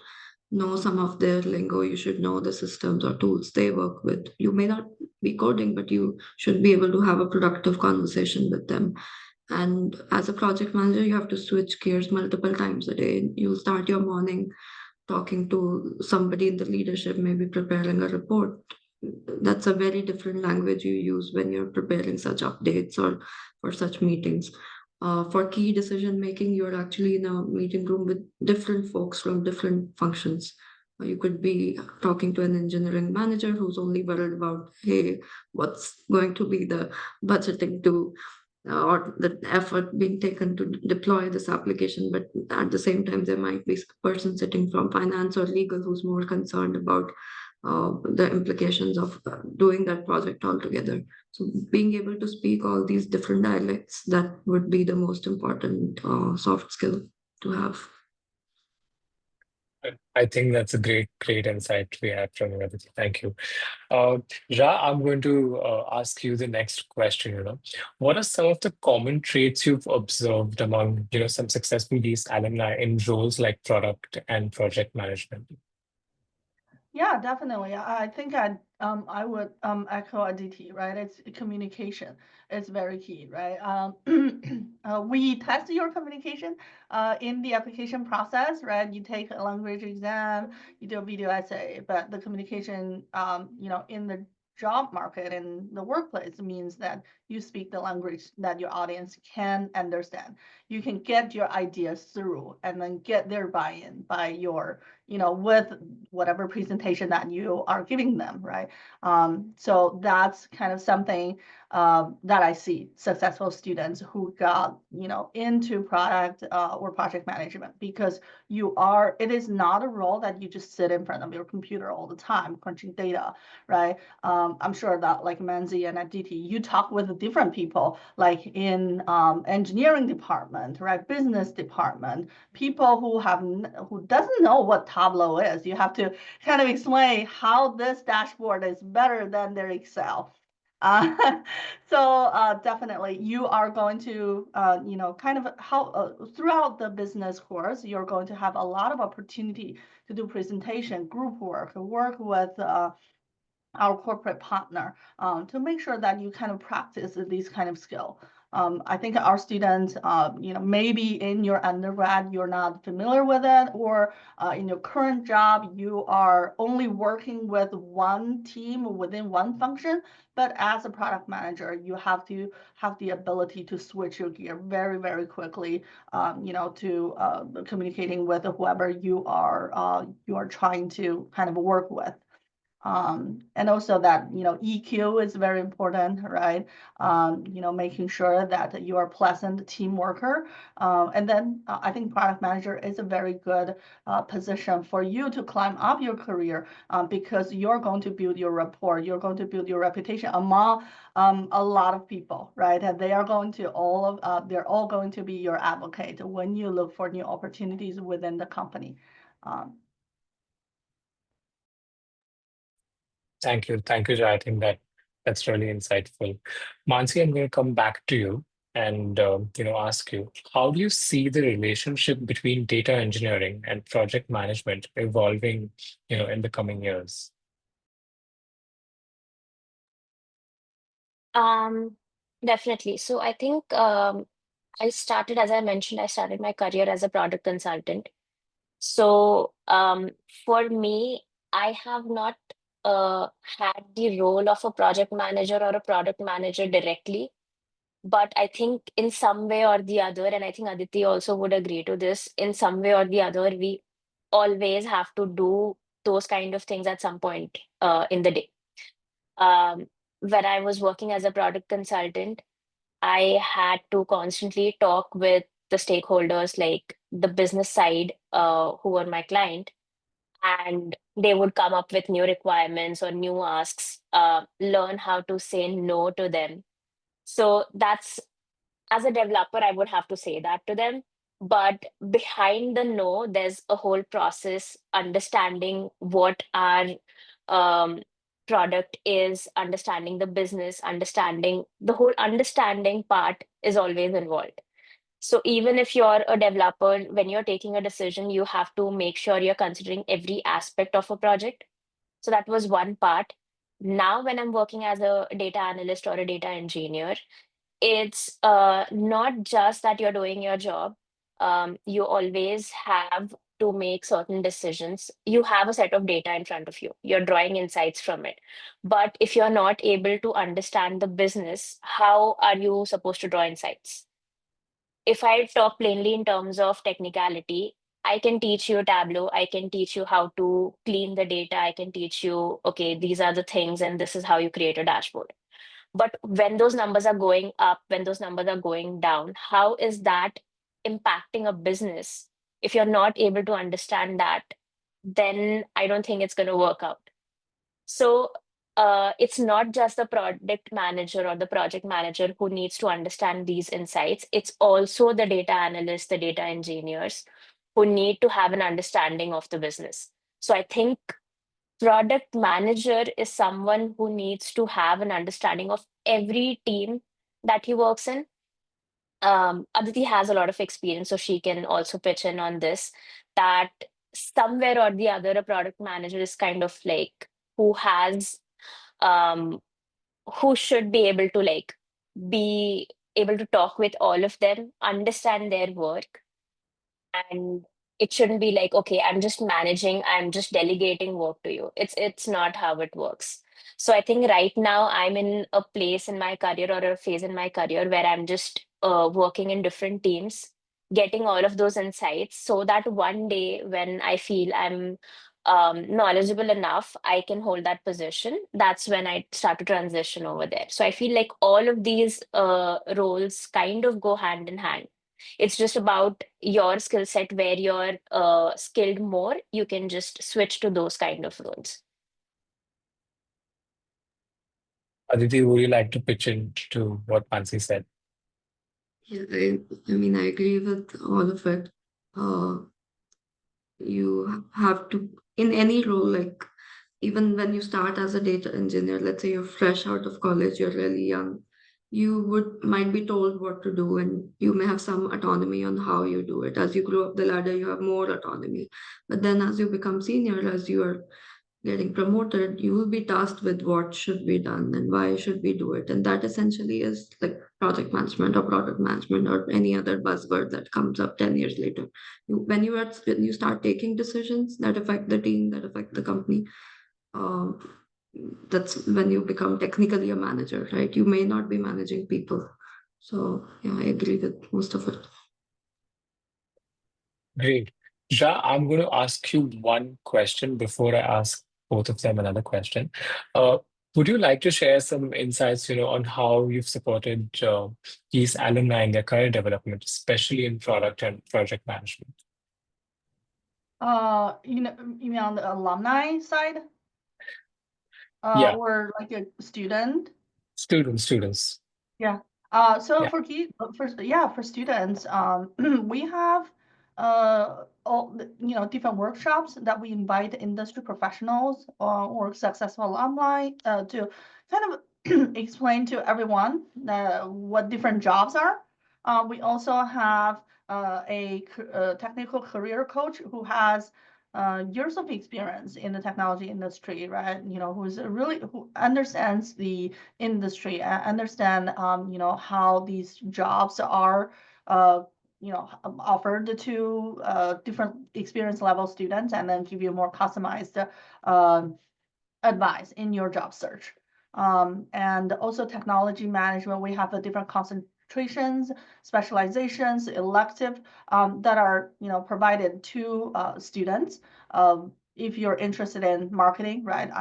know some of their lingo. You should know the systems or tools they work with. You may not be coding, but you should be able to have a productive conversation with them. And as a project manager, you have to switch gears multiple times a day. You'll start your morning talking to somebody in the leadership, maybe preparing a report. That's a very different language you use when you're preparing such updates or for such meetings. For key decision making, you're actually in a meeting room with different folks from different functions. You could be talking to an engineering manager who's only worried about, hey, what's going to be the budgeting to or the effort being taken to deploy this application. But at the same time, there might be a person sitting from finance or legal who's more concerned about the implications of doing that project altogether. So being able to speak all these different dialects, that would be the most important soft skill to have. I think that's a great insight we had from you, Aditi. Thank you. Uh, Ra, I'm going to ask you the next question. What are some of the common traits you've observed among, some successful Gies alumni in roles like product and project management? Yeah, definitely. I think I would echo Aditi, right? It's communication. It's very key, right? We test your communication in the application process, right? You take a language exam, you do a video essay, but the communication, in the job market and the workplace means that you speak the language that your audience can understand. You can get your ideas through and then get their buy-in by your, with whatever presentation that you are giving them, right? So that's kind of something that I see successful students who got, into product or project management, because it is not a role that you just sit in front of your computer all the time crunching data, right? I'm sure that like Manzi and Aditi, you talk with different people, like in engineering department, right? Business department, people who doesn't know what Tableau is. You have to kind of explain how this dashboard is better than their Excel. So definitely you are going to, kind of how throughout the business course, you're going to have a lot of opportunity to do presentation, group work with our corporate partner to make sure that you kind of practice these kind of skill. I think our students, maybe in your undergrad, you're not familiar with it, or in your current job, you are only working with one team within one function. But as a product manager, you have to have the ability to switch your gear very, very quickly, to communicating with whoever you are trying to kind of work with. And also that, EQ is very important, right? Making sure that you are a pleasant team worker. And then I think product manager is a very good position for you to climb up your career, because you're going to build your rapport, you're going to build your reputation among a lot of people, right? And they are going to they're all going to be your advocate when you look for new opportunities within the company. Thank you. Thank you, Jai. I think that's really insightful. Mansi, I'm going to come back to you and ask you, how do you see the relationship between data engineering and project management evolving, in the coming years? Um, Definitely. So I think as I mentioned, I started my career as a product consultant. So for me, I have not had the role of a project manager or a product manager directly, but I think in some way or the other, and I think Aditi also would agree to this, in some way or the other, we always have to do those kind of things at some point in the day. When I was working as a product consultant, I had to constantly talk with the stakeholders, like the business side, who were my client, and they would come up with new requirements or new asks, learn how to say no to them. So that's, as a developer, I would have to say that to them. But behind the no, there's a whole process, understanding what our um, product is, understanding the business, understanding the whole understanding part is always involved. So even if you're a developer, when you're taking a decision, you have to make sure you're considering every aspect of a project. So that was one part. Now, when I'm working as a data analyst or a data engineer, it's not just that you're doing your job. You always have to make certain decisions. You have a set of data in front of you. You're drawing insights from it. But if you're not able to understand the business, how are you supposed to draw insights? If I talk plainly in terms of technicality, I can teach you Tableau. I can teach you how to clean the data. I can teach you, okay, these are the things, and this is how you create a dashboard. But when those numbers are going up, when those numbers are going down, how is that impacting a business? If you're not able to understand that, then I don't think it's going to work out. So it's not just the product manager or the project manager who needs to understand these insights. It's also the data analysts, the data engineers who need to have an understanding of the business. So I think product manager is someone who needs to have an understanding of every team that he works in. Aditi has a lot of experience, so she can also pitch in on this. That somewhere or the other, a product manager is kind of like who has um, who should be able to like be able to talk with all of them, understand their work, and it shouldn't be like, okay, I'm just managing, I'm just delegating work to you. It's not how it works. So I think right now I'm in a place in my career or a phase in my career where I'm just working in different teams, getting all of those insights so that one day when I feel I'm knowledgeable enough, I can hold that position. That's when I start to transition over there. So I feel like all of these roles kind of go hand in hand. It's just about your skill set, where you're skilled more, you can just switch to those kind of roles. Aditi, would you like to pitch in to what Mansi said? Yeah, I mean, I agree with all of it. Uh, you have to, in any role, like even when you start as a data engineer, let's say you're fresh out of college, you're really young, you might be told what to do, and you may have some autonomy on how you do it. As you grow up the ladder, you have more autonomy. But then as you become senior, as you are getting promoted, you will be tasked with what should be done and why should we do it. And that essentially is like project management or product management or any other buzzword that comes up 10 years later. When you start taking decisions that affect the team, that affect the company, um, that's when you become technically a manager, right? You may not be managing people. So yeah, I agree with most of it. Great. Ja, I'm going to ask you one question before I ask both of them another question. Uh, would you like to share some insights, on how you've supported these alumni in their career development, especially in product and project management? You mean on the alumni side, Yeah, or like a student? students. Yeah. So Yeah. for students, we have different workshops that we invite industry professionals or successful alumni to kind of explain to everyone what different jobs are. We also have a technical career coach who has years of experience in the technology industry, right? Who understands the industry and understand how these jobs are offered to different experience level students, and then give you more customized advice in your job search. And also technology management, we have the different concentrations, specializations, elective that are provided to students. If you're interested in marketing, right?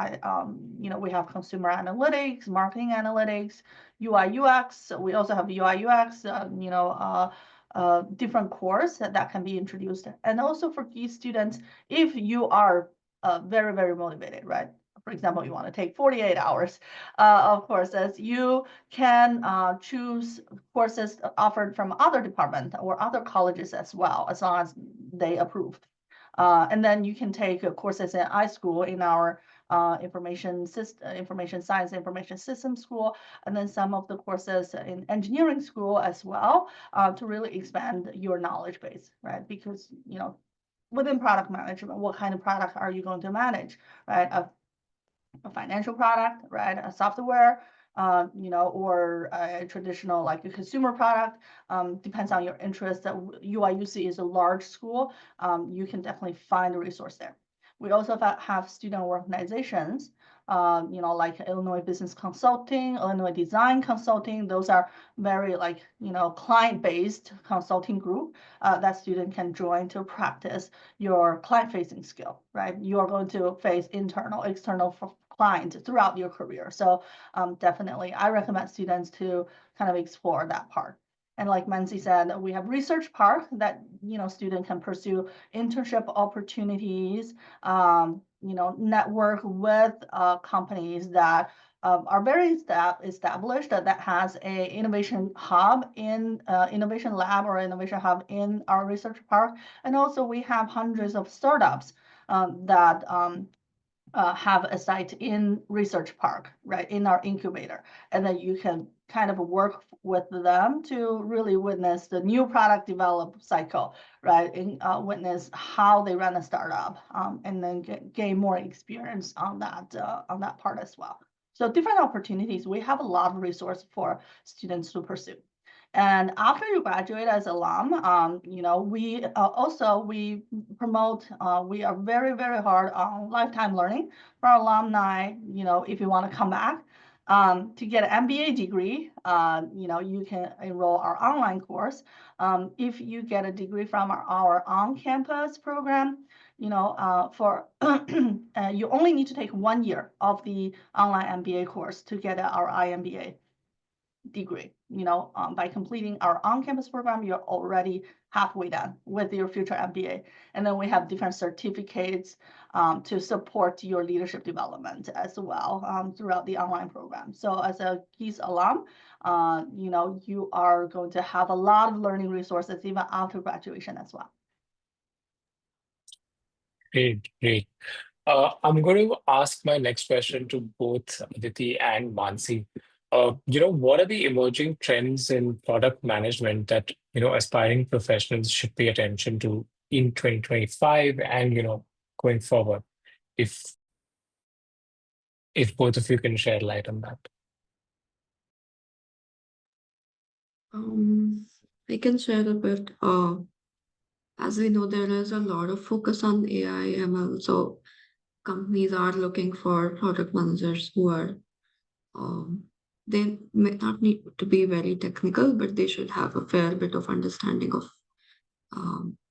We have consumer analytics, marketing analytics, UI UX. We also have UI UX. Different course that can be introduced, and also for key students, if you are very, very motivated, right? For example, you want to take 48 hours of courses, you can choose courses offered from other departments or other colleges as well, as long as they approved. And then you can take courses in iSchool in our information science, information system school, and then some of the courses in engineering school as well, to really expand your knowledge base, right? Because, within product management, what kind of product are you going to manage, right? A financial product, right? A software, or a traditional like a consumer product. Depends on your interest. UIUC is a large school. You can definitely find a resource there. We also have student organizations, like Illinois Business Consulting, Illinois Design Consulting. Those are very client-based consulting group that student can join to practice your client-facing skill, right? You're going to face internal, external client throughout your career. So definitely, I recommend students to kind of explore that part. And like Mansi said, we have research park that student can pursue internship opportunities, network with companies that are very established, that has a innovation hub in innovation lab or innovation hub in our research park. And also we have hundreds of startups that have a site in research park, right, in our incubator. And then you can kind of work with them to really witness the new product develop cycle, right, and witness how they run a startup, and then gain more experience on that part as well. So different opportunities. We have a lot of resource for students to pursue. And after you graduate as alum, we promote, we are very, very hard on lifetime learning for our alumni. If you want to come back to get an MBA degree, you can enroll our online course. If you get a degree from our on-campus program, for you only need to take 1 year of the online MBA course to get our IMBA degree. By completing our on-campus program, you're already halfway done with your future MBA. And then we have different certificates to support your leadership development as well throughout the online program. So as a Gies alum, you are going to have a lot of learning resources even after graduation as well. Great, great. I'm going to ask my next question to both Aditi and Mansi. What are the emerging trends in product management that, aspiring professionals should pay attention to in 2025 and, going forward? If both of you can shed light on that. I can share a bit. As we know, there is a lot of focus on AI, ML. So companies are looking for product managers who are, they may not need to be very technical, but they should have a fair bit of understanding of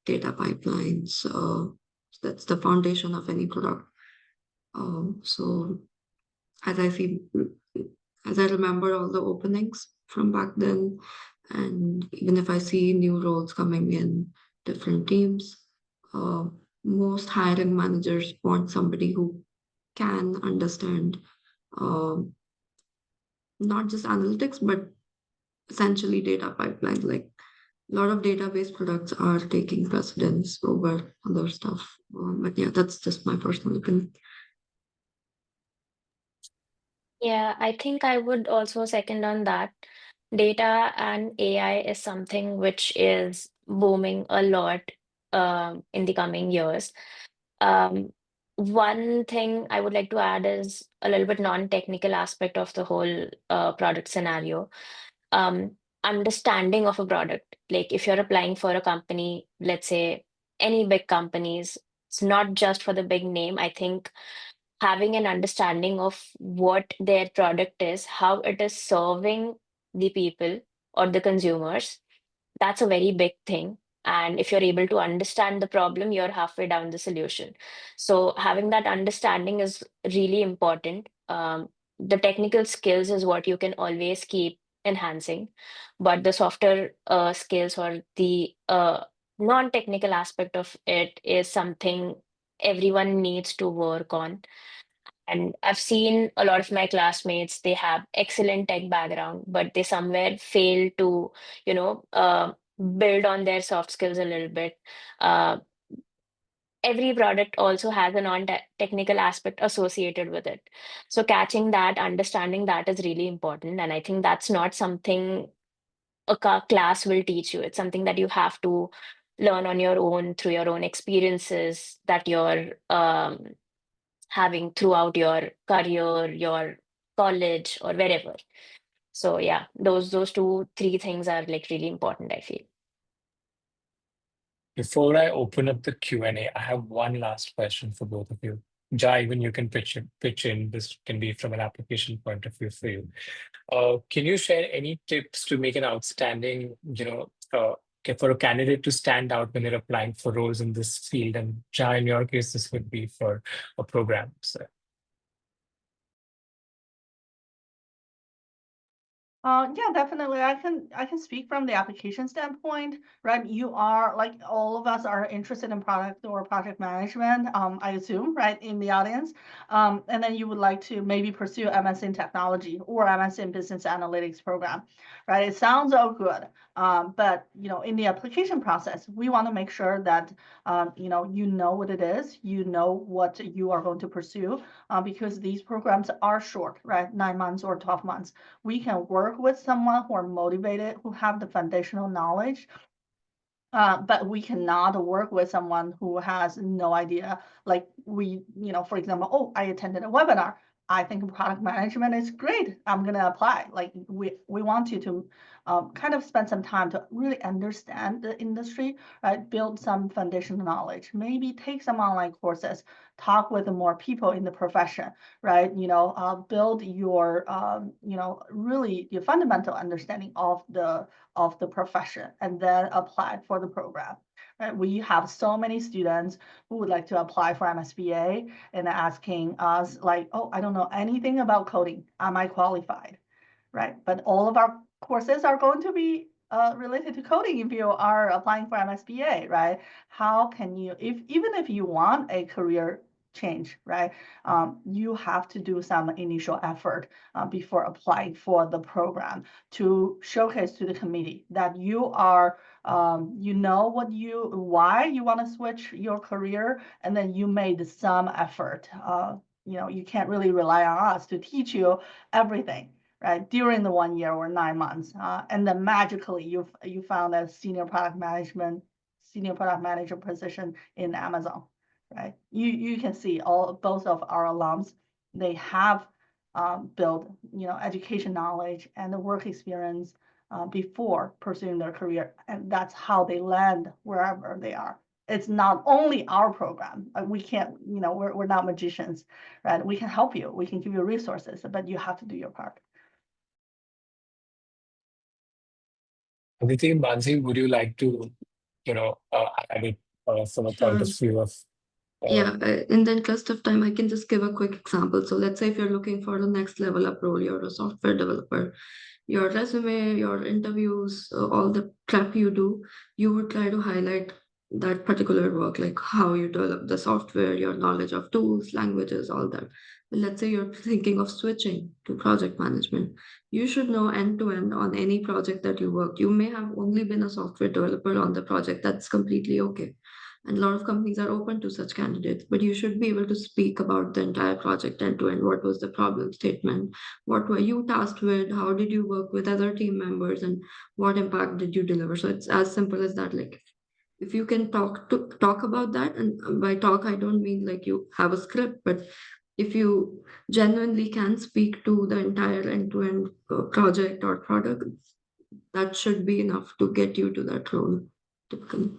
data pipelines. That's the foundation of any product. So as I see, as I remember all the openings from back then, and even if I see new roles coming in different teams, most hiring managers want somebody who can understand not just analytics, but essentially data pipeline. Like a lot of database products are taking precedence over other stuff. But yeah, that's just my personal opinion. Yeah, I think I would also second on that. Data and AI is something which is booming a lot in the coming years. Um, One thing I would like to add is a little bit non-technical aspect of the whole product scenario. Um, Understanding of a product. Like if you're applying for a company, let's say any big companies, it's not just for the big name. I think having an understanding of what their product is, how it is serving the people or the consumers, that's a very big thing. And if you're able to understand the problem, you're halfway down the solution. So having that understanding is really important. The technical skills is what you can always keep enhancing, but the softer skills or the non-technical aspect of it is something everyone needs to work on. And I've seen a lot of my classmates, they have excellent tech background, but they somewhere fail to, you know, build on their soft skills a little bit. Uh, every product also has a non-technical aspect associated with it. So catching that, understanding that is really important. And I think that's not something a class will teach you. It's something that you have to learn on your own through your own experiences that you're having throughout your career, your college, or wherever. So yeah, those two, three things are like really important, I feel. Before I open up the Q&A, I have one last question for both of you. Jai, even you can pitch in. This can be from an application point of view for you. Can you share any tips to make an outstanding, for a candidate to stand out when they're applying for roles in this field? And Jai, in your case, this would be for a program. So. Yeah, definitely. I can speak from the application standpoint, right? You are like all of us are interested in product or project management, I assume, right, in the audience. And then you would like to maybe pursue MS in technology or MS in business analytics program, right? It sounds all good. But in the application process, we want to make sure that you know what it is, you know what you are going to pursue, because these programs are short, right? 9 months or 12 months. We can work with someone who are motivated, who have the foundational knowledge, but we cannot work with someone who has no idea. Like for example, oh, I attended a webinar. I think product management is great. I'm gonna apply. Like we want you to kind of spend some time to really understand the industry, right? Build some foundational knowledge. Maybe take some online courses. Talk with more people in the profession, right? Build your really your fundamental understanding of the profession and then apply for the program. Right? We have so many students who would like to apply for MSBA and asking us like, oh, I don't know anything about coding. Am I qualified? Right? But all of our courses are going to be related to coding if you are applying for MSBA, right? How can you, even if you want a career change, right? You have to do some initial effort before applying for the program to showcase to the committee that you are, why you want to switch your career, and then you made some effort. You can't really rely on us to teach you everything, right, during the 1 year or 9 months, and then magically you found a senior product manager position in Amazon, right? You can see both of our alums, they have built education knowledge and the work experience before pursuing their career, and that's how they land wherever they are. It's not only our program. We can't, we're not magicians, right? We can help you. We can give you resources, but you have to do your part. Aditi, Mansi, would you like to, add it from a point of Sure. view of Yeah, in the interest of time, I can just give a quick example. So let's say if you're looking for the next level up role, you're a software developer, your resume, your interviews, all the prep you do, you would try to highlight that particular work, like how you develop the software, your knowledge of tools, languages, all that. But let's say you're thinking of switching to project management. You should know end to end on any project that you work. You may have only been a software developer on the project. That's completely okay. And a lot of companies are open to such candidates, but you should be able to speak about the entire project end to end. What was the problem statement? What were you tasked with? How did you work with other team members? And what impact did you deliver? So it's as simple as that. Like if you can talk about that, and by talk I don't mean like you have a script, but if you genuinely can speak to the entire end-to-end project or product, that should be enough to get you to that role typically.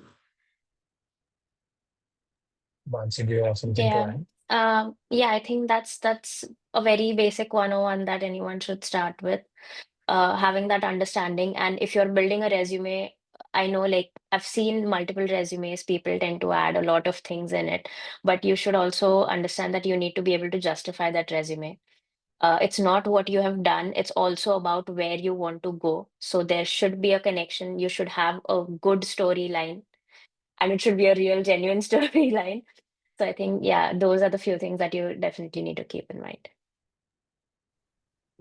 Mansi, do you have something to Yeah. add? Yeah, I think that's a very basic 101 that anyone should start with. Having that understanding. And if you're building a resume, I know like I've seen multiple resumes, people tend to add a lot of things in it, but you should also understand that you need to be able to justify that resume. It's not what you have done, it's also about where you want to go. So there should be a connection. You should have a good storyline, and it should be a real, genuine storyline. So I think, yeah, those are the few things that you definitely need to keep in mind.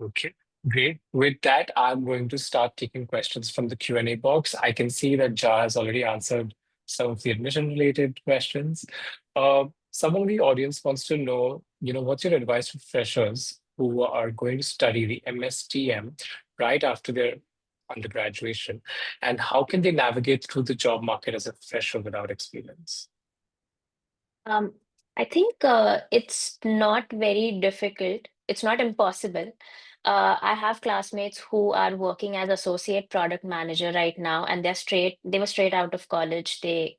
Okay, great. With that, I'm going to start taking questions from the Q&A box. I can see that Jar has already answered some of the admission-related questions. Some of the audience wants to know, what's your advice for freshers who are going to study the MSTM right after their undergraduation, and how can they navigate through the job market as a fresher without experience? Um, I think it's not very difficult. It's not impossible. I have classmates who are working as associate product manager right now, and they were straight out of college. They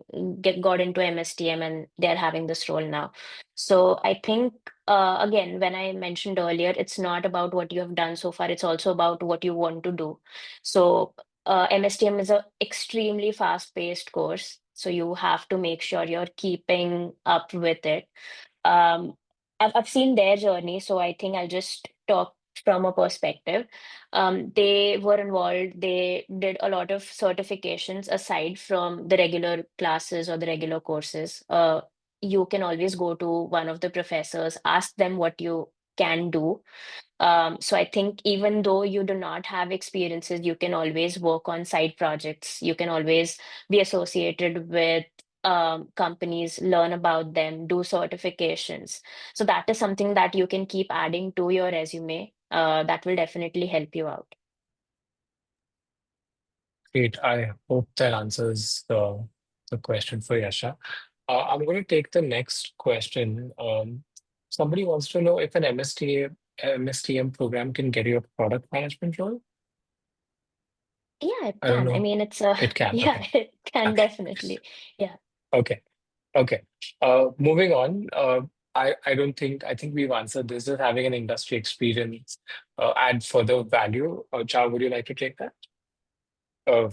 got into MSTM and they're having this role now. So I think, again, when I mentioned earlier, it's not about what you have done so far, it's also about what you want to do. So MSTM is a extremely fast-paced course, so you have to make sure you're keeping up with it. Um, I've seen their journey, so I think I'll just talk from a perspective. They were involved, they did a lot of certifications aside from the regular classes or the regular courses. You can always go to one of the professors, ask them what you can do. So I think even though you do not have experiences, you can always work on side projects. You can always be associated with companies, learn about them, do certifications. So that is something that you can keep adding to your resume. That will definitely help you out. Great. I hope that answers the question for Yasha. I'm going to take the next question. Somebody wants to know if an MSTM program can get you a product management role. Yeah, it I don't can. I know. mean, it's a, It can. yeah, Okay. it can Okay. definitely. Yeah. Okay. Okay. Moving on. I think we've answered this. Does having an industry experience add further value? Char, would you like to take that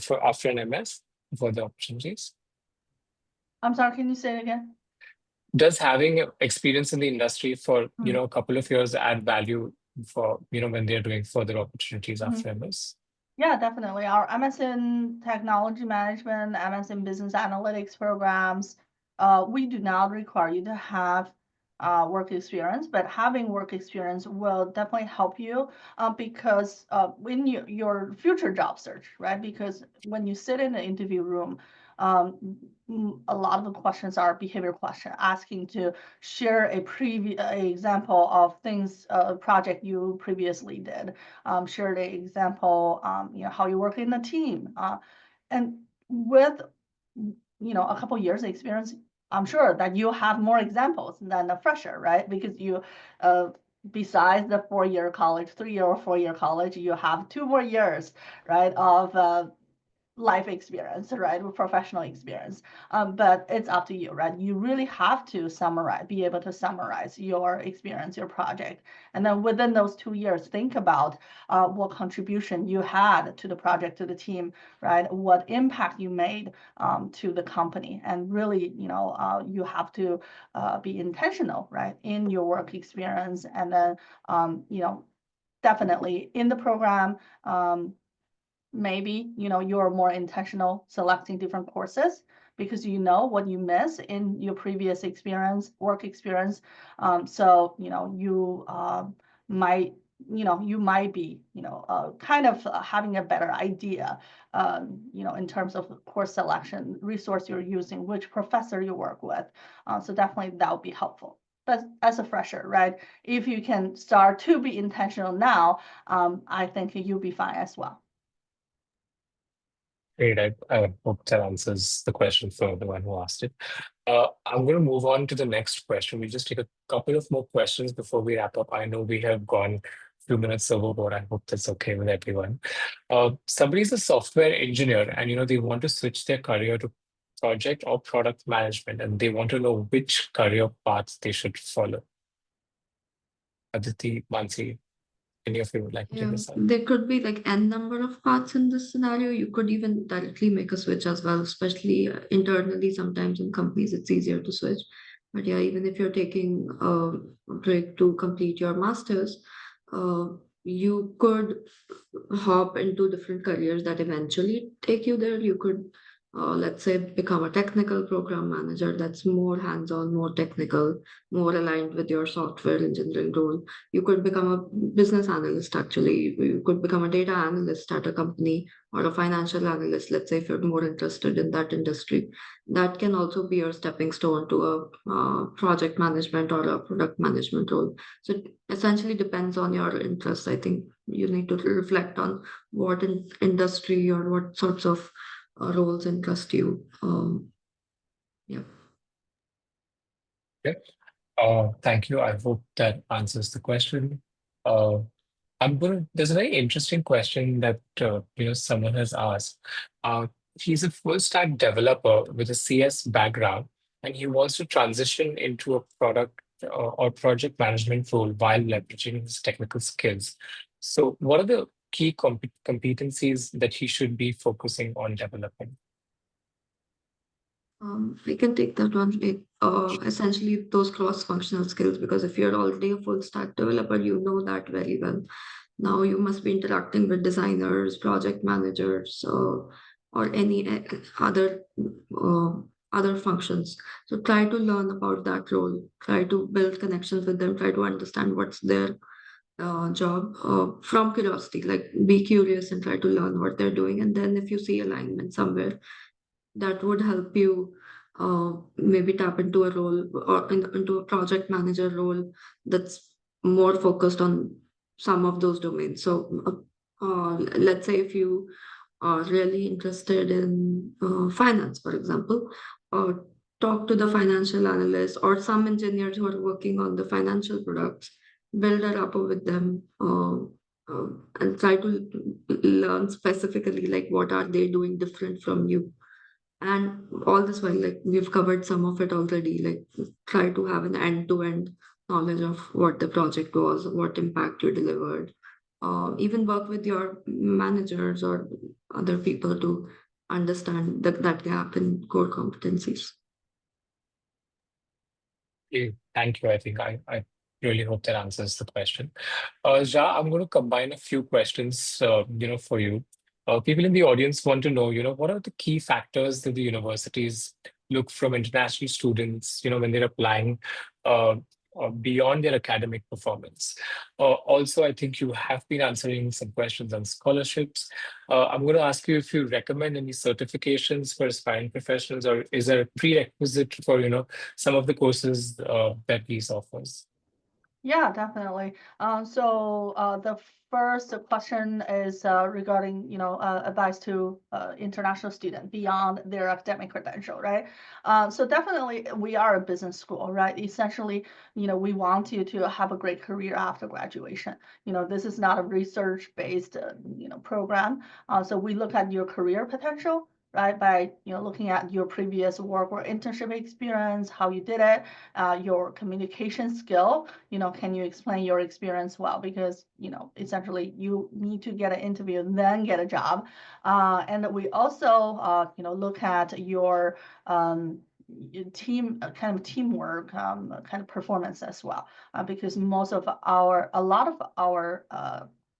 for after an MS for the opportunities? I'm sorry, can you say it again? Does having experience in the industry for Mm. a couple of years add value for when they're doing further opportunities Mhm. after MS? Yeah, definitely. Our MS in Technology Management, MS in Business Analytics programs, we do not require you to have work experience, but having work experience will definitely help you because when your future job search, right? Because when you sit in the interview room, a lot of the questions are behavior questions, asking to share a example of things, a project you previously did, share the example, how you work in a team. And with, a couple years experience, I'm sure that you have more examples than a fresher, right? Because besides the 4-year college, 3-year or 4-year college, you have 2 more years, right, of life experience, right, with professional experience. But it's up to you, right? You really have to be able to summarize your experience, your project. And then within those 2 years, think about what contribution you had to the project, to the team, right? What impact you made to the company. And really, you have to be intentional, right, in your work experience. And then, definitely in the program, maybe you're more intentional selecting different courses because you know what you miss in your previous work experience. So might you might be kind of having a better idea in terms of course selection, resource you're using, which professor you work with. So definitely that would be helpful. But as a fresher, right, if you can start to be intentional now, I think you'll be fine as well. Great. I hope that answers the question for the one who asked it. I'm going to move on to the next question. We just take a couple of more questions before we wrap up. I know we have gone a few minutes overboard. I hope that's okay with everyone. Somebody's a software engineer and they want to switch their career to project or product management, and they want to know which career paths they should follow. Aditi, Mansi, any of you would like to take Yeah, this up? there could be like n number of paths in this scenario. You could even directly make a switch as well, especially internally. Sometimes in companies, it's easier to switch. But yeah, even if you're taking a break to complete your master's, uh, you could hop into different careers that eventually take you there. You could, let's say, become a technical program manager that's more hands-on, more technical, more aligned with your software engineering role. You could become a business analyst, actually. You could become a data analyst at a company or a financial analyst, let's say, if you're more interested in that industry. That can also be your stepping stone to a project management or a product management role. So it essentially depends on your interests. I think you need to reflect on what industry or what sorts of roles interest you. Yeah. Yeah. Thank you. I hope that answers the question. Uh, There's a very interesting question that someone has asked. Uh, he's a full stack developer with a CS background, and he wants to transition into a product or project management role while leveraging his technical skills. So, what are the key competencies that he should be focusing on developing? I can take that one. Essentially, those cross-functional skills, because if you're already a full stack developer, you know that very well. Now you must be interacting with designers, project managers, or any other uh, other functions. So try to learn about that role. Try to build connections with them. Try to understand what's their job from curiosity. Like be curious and try to learn what they're doing. And then if you see alignment somewhere, that would help you maybe tap into a role or into a project manager role that's more focused on some of those domains. So, let's say if you are really interested in finance, for example, or talk to the financial analyst or some engineers who are working on the financial products, build a rapport with them. And try to learn specifically like what are they doing different from you, and all this while, like we've covered some of it already, like try to have an end-to-end knowledge of what the project was, what impact you delivered. Even work with your managers or other people to understand that gap in core competencies. Thank you. I think I really hope that answers the question. Ja, I'm going to combine a few questions, for you. People in the audience want to know, what are the key factors that the universities look from international students, when they're applying uh, beyond their academic performance. Also, I think you have been answering some questions on scholarships. I'm going to ask you if you recommend any certifications for aspiring professionals, or is there a prerequisite for, some of the courses that Gies offers? Yeah, definitely. The first question is regarding, advice to international student beyond their academic credential, right? So definitely we are a business school, right? Essentially, we want you to have a great career after graduation. This is not a research-based, program. So we look at your career potential, right? By, looking at your previous work or internship experience, how you did it, your communication skill, can you explain your experience well? Because, essentially you need to get an interview and then get a job. And we also, look at your team, kind of teamwork, kind of performance as well. Because a lot of our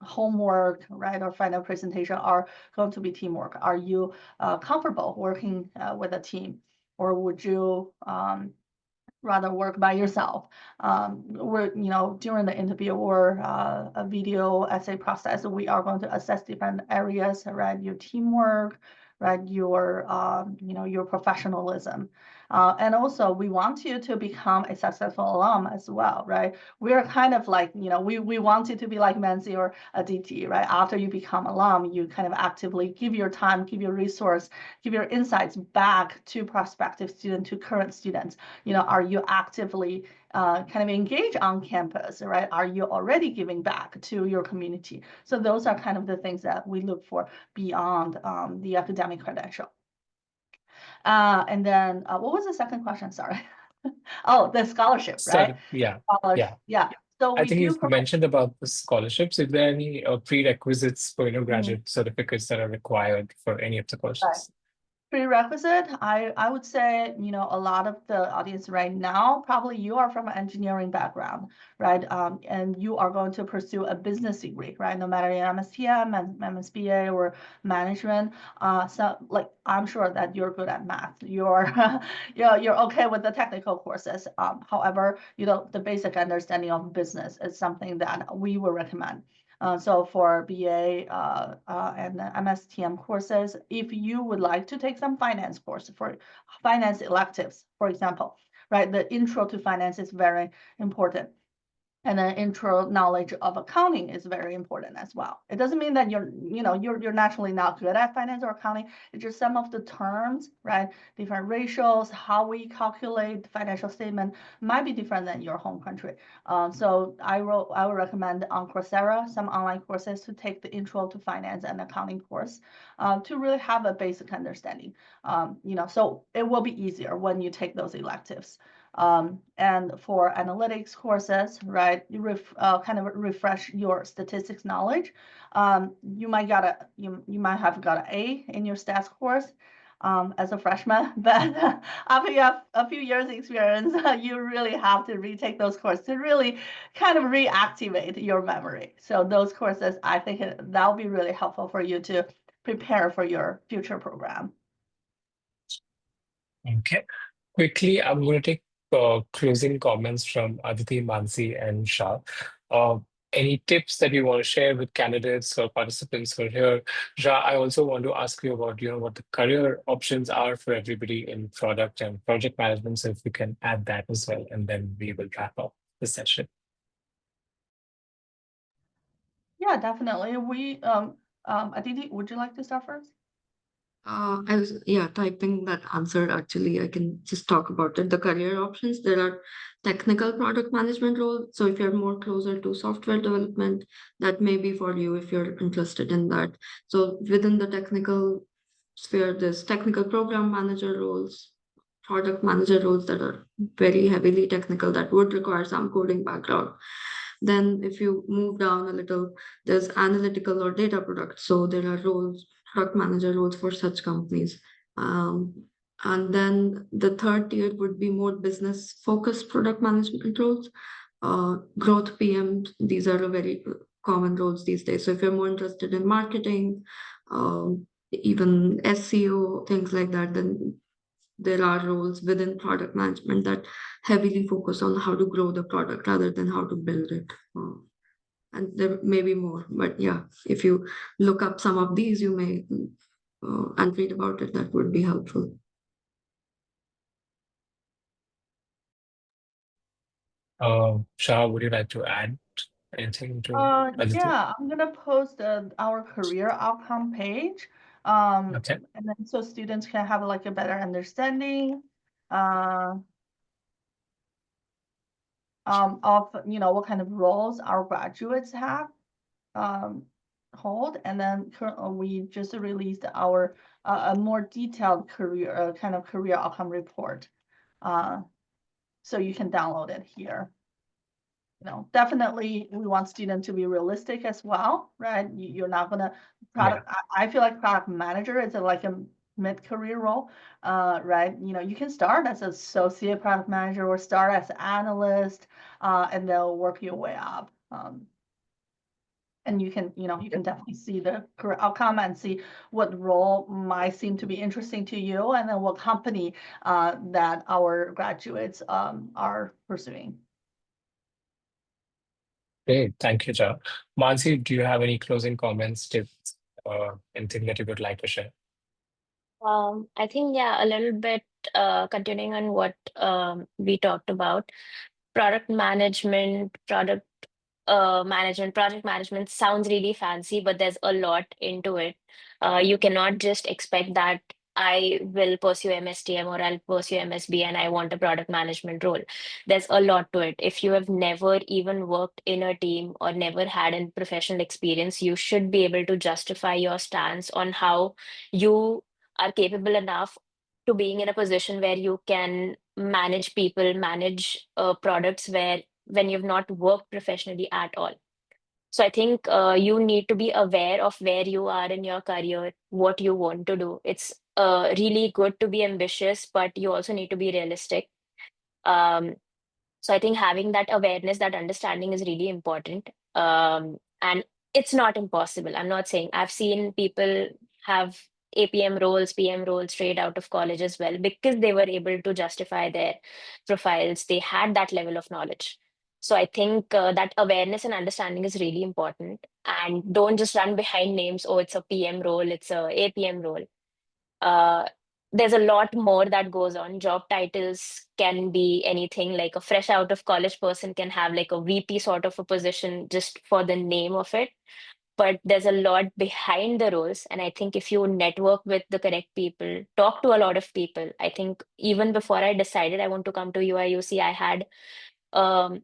homework, right, or final presentation are going to be teamwork. Are you comfortable working with a team, or would you rather work by yourself? During the interview or a video essay process, we are going to assess different areas, right? Your teamwork, right? Your professionalism. And also we want you to become a successful alum as well, right? We're kind of like, we want you to be like Mansi or Aditi, right? After you become alum, you kind of actively give your time, give your resource, give your insights back to prospective students, to current students. Are you actively kind of engaged on campus, right? Are you already giving back to your community? So those are kind of the things that we look for beyond the academic credential. And then what was the second question? Sorry. Oh, the scholarship, right? Yeah. Yeah. So I we think do you provide. mentioned about the scholarships. Is there any prerequisites for, graduate certificates that are required for any of the Right. courses? Prerequisite, I would say, a lot of the audience right now, probably you are from an engineering background, right? And you are going to pursue a business degree, right? No matter in MSTM and MSBA or management. So like, I'm sure that you're good at math. You're okay with the technical courses. However, the basic understanding of business is something that we will recommend. So for BA and MSTM courses, if you would like to take some finance course for finance electives, for example, right? The intro to finance is very important. And then intro knowledge of accounting is very important as well. It doesn't mean that you're naturally not good at finance or accounting. It's just some of the terms, right? Different ratios, how we calculate the financial statement might be different than your home country. So I would recommend on Coursera some online courses to take the intro to finance and accounting course to really have a basic understanding. So it will be easier when you take those electives. And for analytics courses, right, you kind of refresh your statistics knowledge. You might have got an A in your stats course. as a freshman, but after you have a few years experience, you really have to retake those courses to really kind of reactivate your memory. So those courses, I think that will be really helpful for you to prepare for your future program. Okay. Quickly, I'm going to take closing comments from Aditi, Mansi, and Shah. Uh, any tips that you want to share with candidates or participants who are here? Shah, I also want to ask you about, what the career options are for everybody in product and project management. So if you can add that as well, and then we will wrap up the session. Yeah, definitely. Aditi, would you like to start first? I was, yeah, typing that answer. Actually, I can just talk about it. The career options, there are technical product management roles. So if you're more closer to software development, that may be for you if you're interested in that. So within the technical sphere, there's technical program manager roles, product manager roles that are very heavily technical that would require some coding background. Then if you move down a little, there's analytical or data products. So there are roles, product manager roles for such companies. Um, and then the third tier would be more business focused product management roles. Growth PM, these are a very common roles these days. So if you're more interested in marketing, even SEO, things like that, then there are roles within product management that heavily focus on how to grow the product rather than how to build it. And there may be more, but yeah, if you look up some of these, you may and read about it, that would be helpful. Shah, would you like to add anything to Aditi? Yeah, I'm gonna post our career outcome page. Okay. And then so students can have like a better understanding of what kind of roles our graduates have hold, and then we just released our a more detailed career kind of career outcome report, so you can download it here. Definitely we want students to be realistic as well, right? You're not gonna product. I feel like product manager is like a mid-career role, right? You can start as associate product manager or start as analyst, and they'll work your way up. And you can definitely see the career outcome and see what role might seem to be interesting to you, and then what company that our graduates are pursuing. Great. Thank you, Shah. Mansi, do you have any closing comments, tips, anything that you would like to share? I think, yeah, a little bit continuing on what we talked about. Product management, project management sounds really fancy, but there's a lot into it. You cannot just expect that I will pursue MSTM or I'll pursue MSB and I want a product management role. There's a lot to it. If you have never even worked in a team or never had a professional experience, you should be able to justify your stance on how you are capable enough to being in a position where you can manage people, manage products where when you've not worked professionally at all. So I think you need to be aware of where you are in your career, what you want to do. It's really good to be ambitious, but you also need to be realistic. Um, so I think having that awareness, that understanding is really important. And it's not impossible. I'm not saying I've seen people have APM roles, PM roles straight out of college as well because they were able to justify their profiles. They had that level of knowledge. So I think that awareness and understanding is really important. And don't just run behind names. Oh, it's a PM role, it's a APM role. uh, there's a lot more that goes on. Job titles can be anything, like a fresh out of college person can have like a VP sort of a position just for the name of it. But there's a lot behind the roles. And I think if you network with the correct people, talk to a lot of people, I think even before I decided I want to come to UIUC, I had um,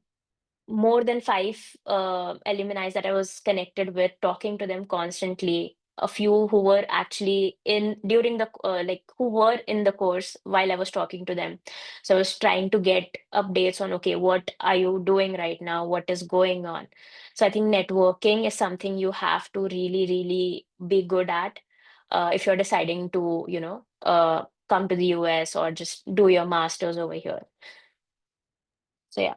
more than five alumni that I was connected with, talking to them constantly. A few who were actually in during the like who were in the course while I was talking to them. So I was trying to get updates on, okay, what are you doing right now? What is going on? So I think networking is something you have to really, really be good at if you're deciding to, come to the US or just do your master's over here. So yeah.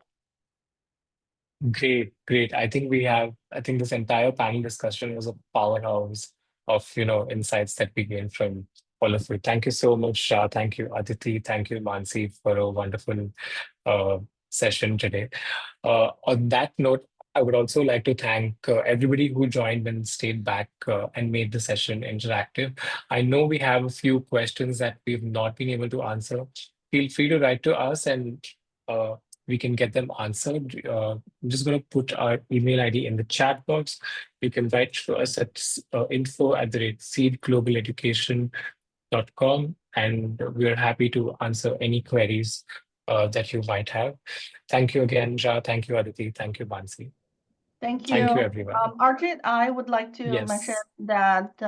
Great, great. I think this entire panel discussion was a powerhouse of, insights that we gained from all of you. Thank you so much, Shah. Thank you, Aditi. Thank you, Mansi, for a wonderful uh, session today. On that note, I would also like to thank everybody who joined and stayed back and made the session interactive. I know we have a few questions that we've not been able to answer. Feel free to write to us and uh, we can get them answered. I'm just going to put our email ID in the chat box. You can write to us at info@seedglobaleducation.com, and we are happy to answer any queries that you might have. Thank you again, Ja. Thank you, Aditi. Thank you, Bansi. Thank Thank you, you. everyone. Arjit, I would like to mention Yes. that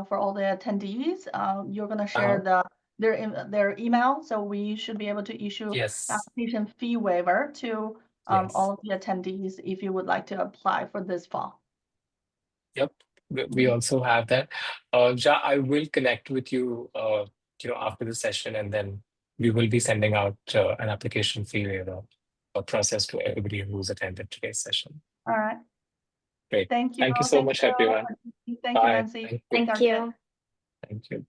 for all the attendees, you're going to share Uh-huh. their email, so we should be able to issue Yes. application fee waiver to Yes. all of the attendees if you would like to apply for this fall. Yep. We also have that. Ja, I will connect with you, after the session, and then we will be sending out an application fee waiver process to everybody who's attended today's session. All right. Great. Thank you. Thank you so much, everyone. Thank you, Bye. Nancy. Thank you. Thanks, Thank Arjit. you. Thank you.